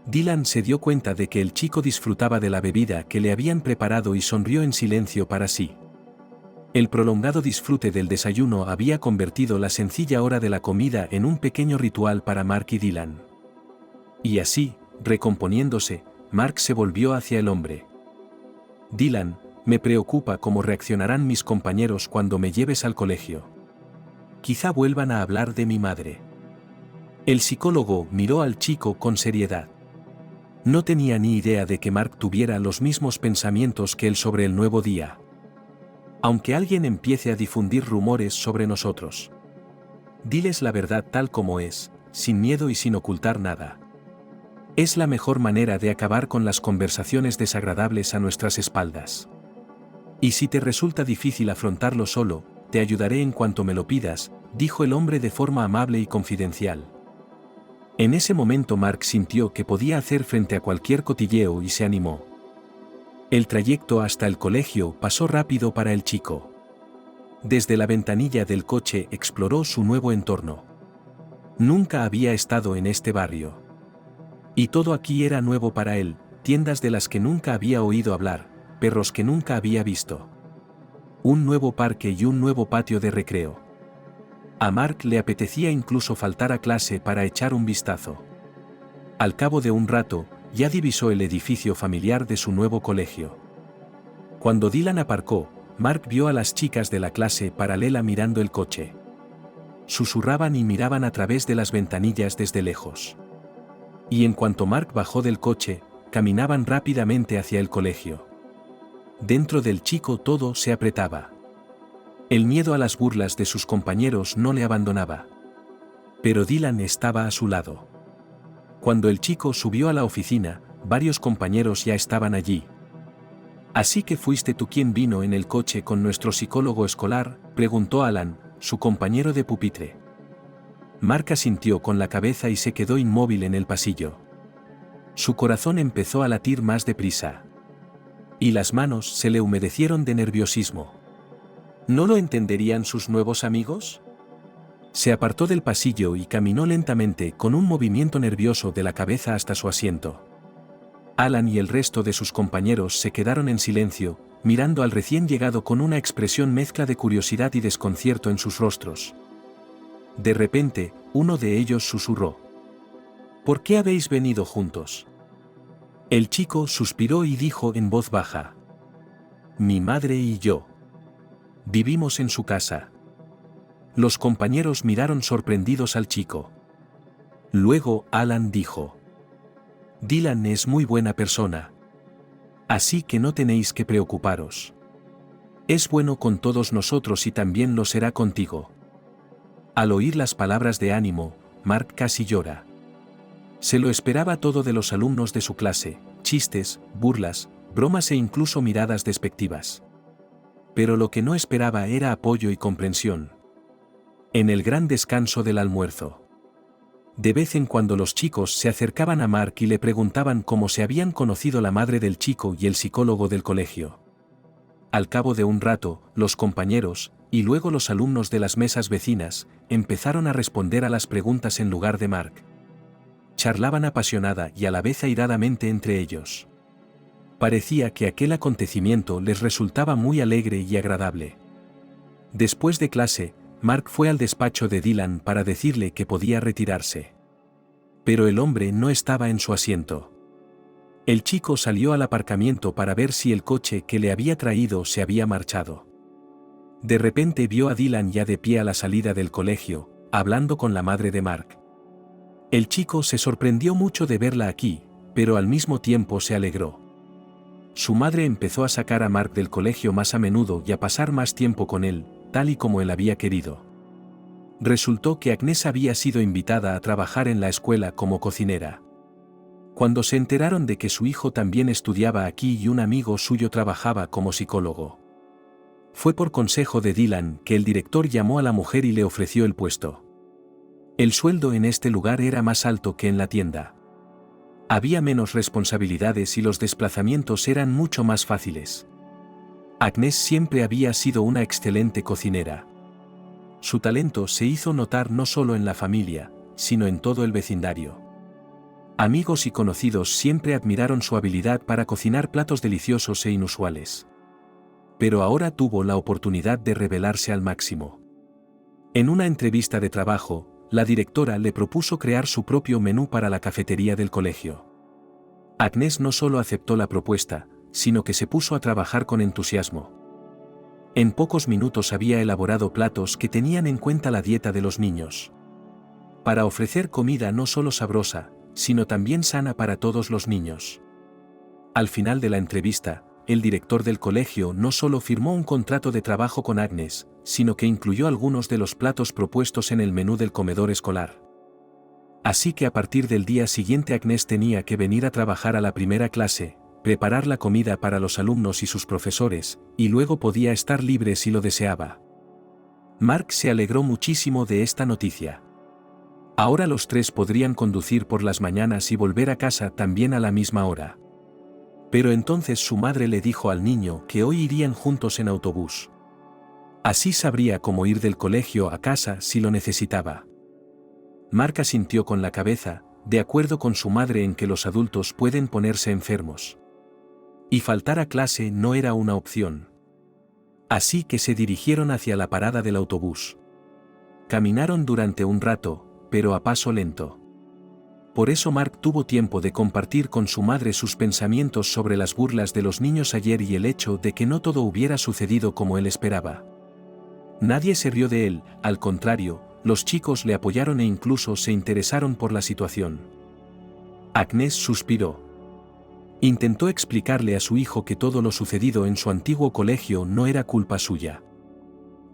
Dylan se dio cuenta de que el chico disfrutaba de la bebida que le habían preparado y sonrió en silencio para sí. El prolongado disfrute del desayuno había convertido la sencilla hora de la comida en un pequeño ritual para Mark y Dylan. Y así, recomponiéndose, Mark se volvió hacia el hombre. Dylan, me preocupa cómo reaccionarán mis compañeros cuando me lleves al colegio. Quizá vuelvan a hablar de mi madre. El psicólogo miró al chico con seriedad. No tenía ni idea de que Mark tuviera los mismos pensamientos que él sobre el nuevo día. Aunque alguien empiece a difundir rumores sobre nosotros, diles la verdad tal como es, sin miedo y sin ocultar nada. Es la mejor manera de acabar con las conversaciones desagradables a nuestras espaldas. Y si te resulta difícil afrontarlo solo, te ayudaré en cuanto me lo pidas, dijo el hombre de forma amable y confidencial. En ese momento Mark sintió que podía hacer frente a cualquier cotilleo y se animó. El trayecto hasta el colegio pasó rápido para el chico. Desde la ventanilla del coche exploró su nuevo entorno. Nunca había estado en este barrio. Y todo aquí era nuevo para él, tiendas de las que nunca había oído hablar, perros que nunca había visto. Un nuevo parque y un nuevo patio de recreo. A Mark le apetecía incluso faltar a clase para echar un vistazo. Al cabo de un rato, ya divisó el edificio familiar de su nuevo colegio. Cuando Dylan aparcó, Mark vio a las chicas de la clase paralela mirando el coche. Susurraban y miraban a través de las ventanillas desde lejos. Y en cuanto Mark bajó del coche, caminaban rápidamente hacia el colegio. Dentro del chico todo se apretaba. El miedo a las burlas de sus compañeros no le abandonaba. Pero Dylan estaba a su lado. Cuando el chico subió a la oficina, varios compañeros ya estaban allí. ¿Así que fuiste tú quien vino en el coche con nuestro psicólogo escolar?, preguntó Alan, su compañero de pupitre. Mark asintió con la cabeza y se quedó inmóvil en el pasillo. Su corazón empezó a latir más deprisa. Y las manos se le humedecieron de nerviosismo. ¿No lo entenderían sus nuevos amigos? Se apartó del pasillo y caminó lentamente con un movimiento nervioso de la cabeza hasta su asiento. Alan y el resto de sus compañeros se quedaron en silencio, mirando al recién llegado con una expresión mezcla de curiosidad y desconcierto en sus rostros. De repente, uno de ellos susurró: ¿Por qué habéis venido juntos? El chico suspiró y dijo en voz baja: Mi madre y yo. Vivimos en su casa. Los compañeros miraron sorprendidos al chico. Luego Alan dijo: Dylan es muy buena persona. Así que no tenéis que preocuparos. Es bueno con todos nosotros y también lo será contigo. Al oír las palabras de ánimo, Mark casi llora. Se lo esperaba todo de los alumnos de su clase: chistes, burlas, bromas e incluso miradas despectivas. Pero lo que no esperaba era apoyo y comprensión. En el gran descanso del almuerzo, de vez en cuando los chicos se acercaban a Mark y le preguntaban cómo se habían conocido la madre del chico y el psicólogo del colegio. Al cabo de un rato, los compañeros, y luego los alumnos de las mesas vecinas, empezaron a responder a las preguntas en lugar de Mark. Charlaban apasionada y a la vez airadamente entre ellos. Parecía que aquel acontecimiento les resultaba muy alegre y agradable. Después de clase, Mark fue al despacho de Dylan para decirle que podía retirarse. Pero el hombre no estaba en su asiento. El chico salió al aparcamiento para ver si el coche que le había traído se había marchado. De repente vio a Dylan ya de pie a la salida del colegio, hablando con la madre de Mark. El chico se sorprendió mucho de verla aquí, pero al mismo tiempo se alegró. Su madre empezó a sacar a Mark del colegio más a menudo y a pasar más tiempo con él, tal y como él había querido. Resultó que Agnes había sido invitada a trabajar en la escuela como cocinera. Cuando se enteraron de que su hijo también estudiaba aquí y un amigo suyo trabajaba como psicólogo. Fue por consejo de Dylan que el director llamó a la mujer y le ofreció el puesto. El sueldo en este lugar era más alto que en la tienda. Había menos responsabilidades y los desplazamientos eran mucho más fáciles. Agnes siempre había sido una excelente cocinera. Su talento se hizo notar no solo en la familia, sino en todo el vecindario. Amigos y conocidos siempre admiraron su habilidad para cocinar platos deliciosos e inusuales. Pero ahora tuvo la oportunidad de revelarse al máximo. En una entrevista de trabajo, la directora le propuso crear su propio menú para la cafetería del colegio. Agnes no solo aceptó la propuesta, sino que se puso a trabajar con entusiasmo. En pocos minutos había elaborado platos que tenían en cuenta la dieta de los niños. Para ofrecer comida no solo sabrosa, sino también sana para todos los niños. Al final de la entrevista, el director del colegio no solo firmó un contrato de trabajo con Agnes, sino que incluyó algunos de los platos propuestos en el menú del comedor escolar. Así que a partir del día siguiente Agnes tenía que venir a trabajar a la primera clase, preparar la comida para los alumnos y sus profesores, y luego podía estar libre si lo deseaba. Mark se alegró muchísimo de esta noticia. Ahora los tres podrían conducir por las mañanas y volver a casa también a la misma hora. Pero entonces su madre le dijo al niño que hoy irían juntos en autobús. Así sabría cómo ir del colegio a casa si lo necesitaba. Mark asintió con la cabeza, de acuerdo con su madre en que los adultos pueden ponerse enfermos. Y faltar a clase no era una opción. Así que se dirigieron hacia la parada del autobús. Caminaron durante un rato, pero a paso lento. Por eso Mark tuvo tiempo de compartir con su madre sus pensamientos sobre las burlas de los niños ayer y el hecho de que no todo hubiera sucedido como él esperaba. Nadie se rió de él, al contrario, los chicos le apoyaron e incluso se interesaron por la situación. Agnes suspiró. Intentó explicarle a su hijo que todo lo sucedido en su antiguo colegio no era culpa suya.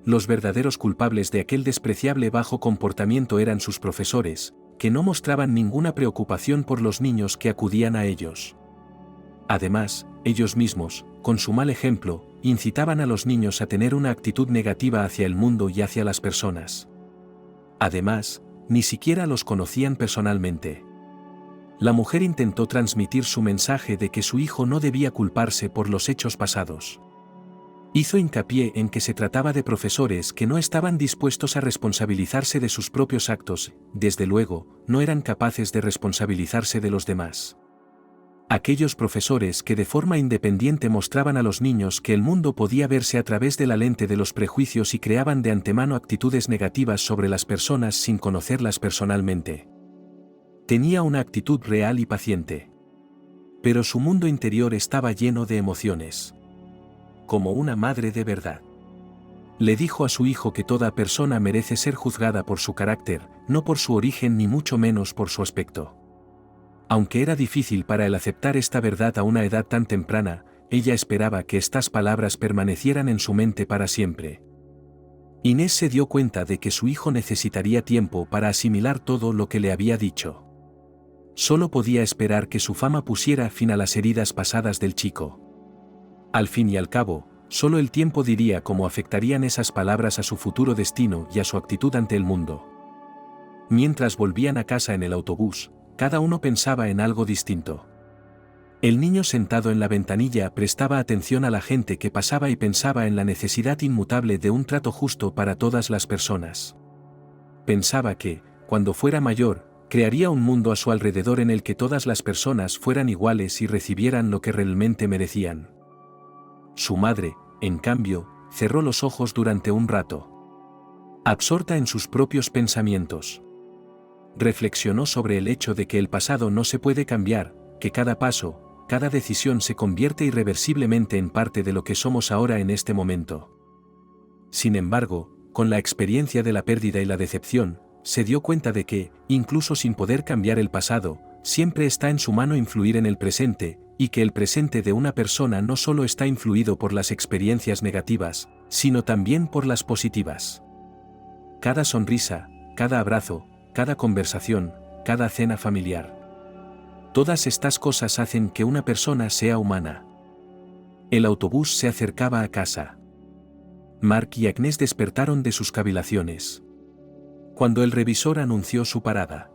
Los verdaderos culpables de aquel despreciable bajo comportamiento eran sus profesores, que no mostraban ninguna preocupación por los niños que acudían a ellos. Además, ellos mismos, con su mal ejemplo, incitaban a los niños a tener una actitud negativa hacia el mundo y hacia las personas. Además, ni siquiera los conocían personalmente. La mujer intentó transmitir su mensaje de que su hijo no debía culparse por los hechos pasados. Hizo hincapié en que se trataba de profesores que no estaban dispuestos a responsabilizarse de sus propios actos, desde luego, no eran capaces de responsabilizarse de los demás. Aquellos profesores que de forma independiente mostraban a los niños que el mundo podía verse a través de la lente de los prejuicios y creaban de antemano actitudes negativas sobre las personas sin conocerlas personalmente. Tenía una actitud real y paciente. Pero su mundo interior estaba lleno de emociones. Como una madre de verdad. Le dijo a su hijo que toda persona merece ser juzgada por su carácter, no por su origen ni mucho menos por su aspecto. Aunque era difícil para él aceptar esta verdad a una edad tan temprana, ella esperaba que estas palabras permanecieran en su mente para siempre. Inés se dio cuenta de que su hijo necesitaría tiempo para asimilar todo lo que le había dicho. Solo podía esperar que su fama pusiera fin a las heridas pasadas del chico. Al fin y al cabo, solo el tiempo diría cómo afectarían esas palabras a su futuro destino y a su actitud ante el mundo. Mientras volvían a casa en el autobús, cada uno pensaba en algo distinto. El niño sentado en la ventanilla prestaba atención a la gente que pasaba y pensaba en la necesidad inmutable de un trato justo para todas las personas. Pensaba que, cuando fuera mayor, crearía un mundo a su alrededor en el que todas las personas fueran iguales y recibieran lo que realmente merecían. Su madre, en cambio, cerró los ojos durante un rato. Absorta en sus propios pensamientos. Reflexionó sobre el hecho de que el pasado no se puede cambiar, que cada paso, cada decisión se convierte irreversiblemente en parte de lo que somos ahora en este momento. Sin embargo, con la experiencia de la pérdida y la decepción, se dio cuenta de que, incluso sin poder cambiar el pasado, siempre está en su mano influir en el presente, y que el presente de una persona no solo está influido por las experiencias negativas, sino también por las positivas. Cada sonrisa, cada abrazo, cada conversación, cada cena familiar. Todas estas cosas hacen que una persona sea humana. El autobús se acercaba a casa. Mark y Agnes despertaron de sus cavilaciones. Cuando el revisor anunció su parada,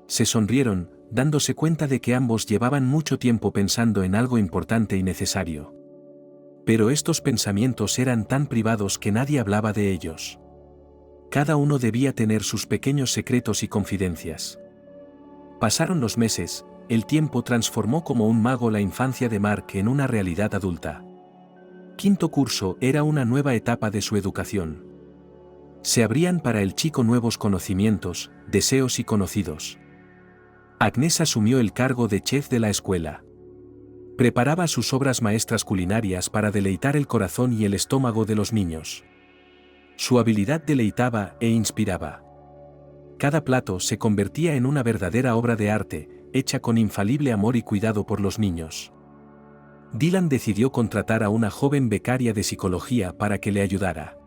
se sonrieron, dándose cuenta de que ambos llevaban mucho tiempo pensando en algo importante y necesario. Pero estos pensamientos eran tan privados que nadie hablaba de ellos. Cada uno debía tener sus pequeños secretos y confidencias. Pasaron los meses, el tiempo transformó como un mago la infancia de Mark en una realidad adulta. Quinto curso era una nueva etapa de su educación. Se abrían para el chico nuevos conocimientos, deseos y conocidos. Agnes asumió el cargo de chef de la escuela. Preparaba sus obras maestras culinarias para deleitar el corazón y el estómago de los niños. Su habilidad deleitaba e inspiraba. Cada plato se convertía en una verdadera obra de arte, hecha con infalible amor y cuidado por los niños. Dylan decidió contratar a una joven becaria de psicología para que le ayudara.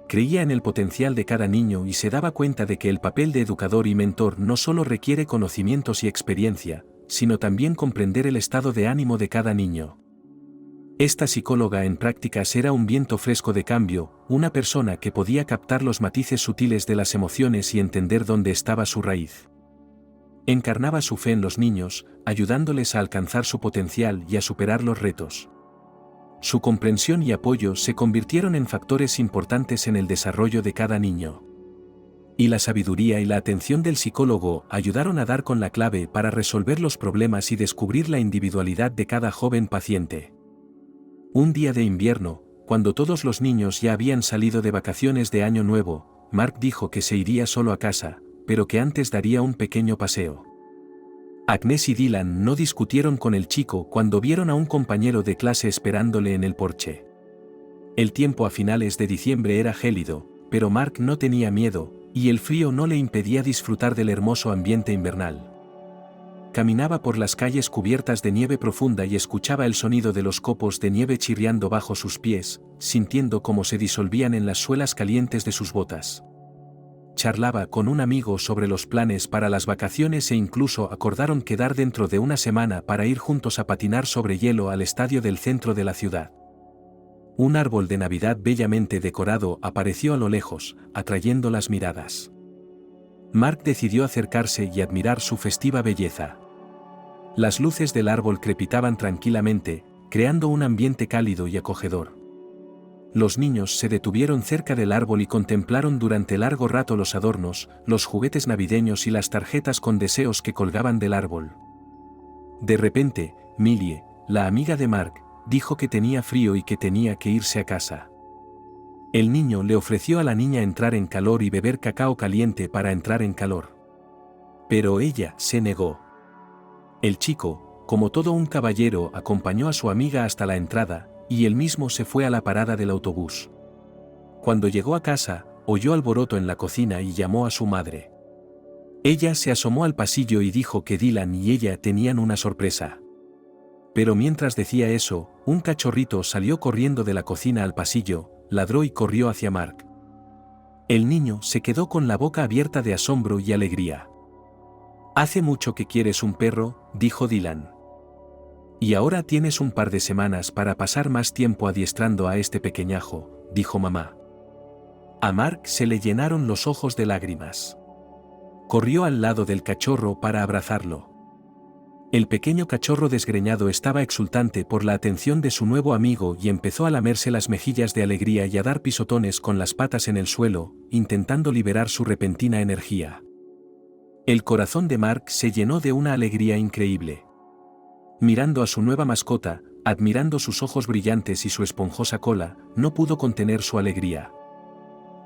Creía en el potencial de cada niño y se daba cuenta de que el papel de educador y mentor no solo requiere conocimientos y experiencia, sino también comprender el estado de ánimo de cada niño. Esta psicóloga en prácticas era un viento fresco de cambio, una persona que podía captar los matices sutiles de las emociones y entender dónde estaba su raíz. Encarnaba su fe en los niños, ayudándoles a alcanzar su potencial y a superar los retos. Su comprensión y apoyo se convirtieron en factores importantes en el desarrollo de cada niño. Y la sabiduría y la atención del psicólogo ayudaron a dar con la clave para resolver los problemas y descubrir la individualidad de cada joven paciente. Un día de invierno, cuando todos los niños ya habían salido de vacaciones de Año Nuevo, Mark dijo que se iría solo a casa, pero que antes daría un pequeño paseo. Agnes y Dylan no discutieron con el chico cuando vieron a un compañero de clase esperándole en el porche. El tiempo a finales de diciembre era gélido, pero Mark no tenía miedo, y el frío no le impedía disfrutar del hermoso ambiente invernal. Caminaba por las calles cubiertas de nieve profunda y escuchaba el sonido de los copos de nieve chirriando bajo sus pies, sintiendo cómo se disolvían en las suelas calientes de sus botas. Charlaba con un amigo sobre los planes para las vacaciones e incluso acordaron quedar dentro de una semana para ir juntos a patinar sobre hielo al estadio del centro de la ciudad. Un árbol de Navidad bellamente decorado apareció a lo lejos, atrayendo las miradas. Mark decidió acercarse y admirar su festiva belleza. Las luces del árbol crepitaban tranquilamente, creando un ambiente cálido y acogedor. Los niños se detuvieron cerca del árbol y contemplaron durante largo rato los adornos, los juguetes navideños y las tarjetas con deseos que colgaban del árbol. De repente, Millie, la amiga de Mark, dijo que tenía frío y que tenía que irse a casa. El niño le ofreció a la niña entrar en calor y beber cacao caliente para entrar en calor. Pero ella se negó. El chico, como todo un caballero, acompañó a su amiga hasta la entrada, y él mismo se fue a la parada del autobús. Cuando llegó a casa, oyó alboroto en la cocina y llamó a su madre. Ella se asomó al pasillo y dijo que Dylan y ella tenían una sorpresa. Pero mientras decía eso, un cachorrito salió corriendo de la cocina al pasillo, ladró y corrió hacia Mark. El niño se quedó con la boca abierta de asombro y alegría. «Hace mucho que quieres un perro», dijo Dylan. «Y ahora tienes un par de semanas para pasar más tiempo adiestrando a este pequeñajo», dijo mamá. A Mark se le llenaron los ojos de lágrimas. Corrió al lado del cachorro para abrazarlo. El pequeño cachorro desgreñado estaba exultante por la atención de su nuevo amigo y empezó a lamerse las mejillas de alegría y a dar pisotones con las patas en el suelo, intentando liberar su repentina energía. El corazón de Mark se llenó de una alegría increíble. Mirando a su nueva mascota, admirando sus ojos brillantes y su esponjosa cola, no pudo contener su alegría.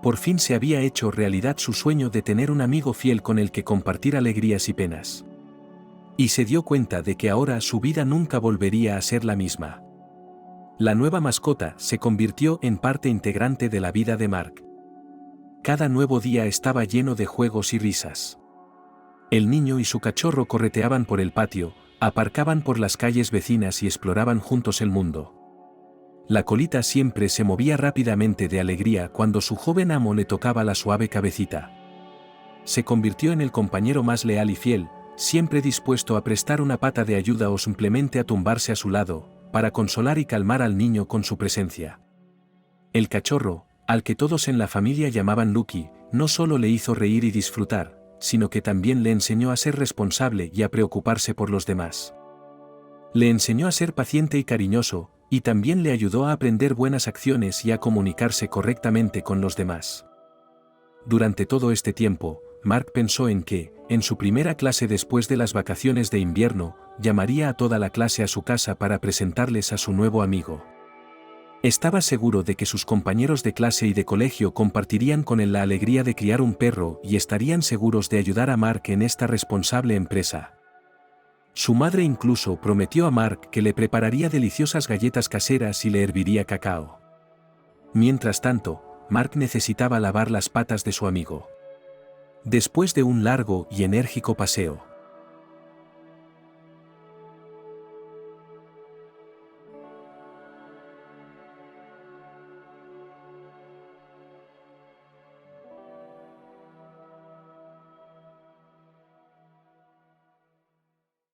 Por fin se había hecho realidad su sueño de tener un amigo fiel con el que compartir alegrías y penas. Y se dio cuenta de que ahora su vida nunca volvería a ser la misma. La nueva mascota se convirtió en parte integrante de la vida de Mark. Cada nuevo día estaba lleno de juegos y risas. El niño y su cachorro correteaban por el patio, aparcaban por las calles vecinas y exploraban juntos el mundo. La colita siempre se movía rápidamente de alegría cuando su joven amo le tocaba la suave cabecita. Se convirtió en el compañero más leal y fiel, siempre dispuesto a prestar una pata de ayuda o simplemente a tumbarse a su lado, para consolar y calmar al niño con su presencia. El cachorro, al que todos en la familia llamaban Lucky, no solo le hizo reír y disfrutar, sino que también le enseñó a ser responsable y a preocuparse por los demás. Le enseñó a ser paciente y cariñoso, y también le ayudó a aprender buenas acciones y a comunicarse correctamente con los demás. Durante todo este tiempo, Mark pensó en que, en su primera clase después de las vacaciones de invierno, llamaría a toda la clase a su casa para presentarles a su nuevo amigo. Estaba seguro de que sus compañeros de clase y de colegio compartirían con él la alegría de criar un perro y estarían seguros de ayudar a Mark en esta responsable empresa. Su madre incluso prometió a Mark que le prepararía deliciosas galletas caseras y le herviría cacao. Mientras tanto, Mark necesitaba lavar las patas de su amigo. Después de un largo y enérgico paseo,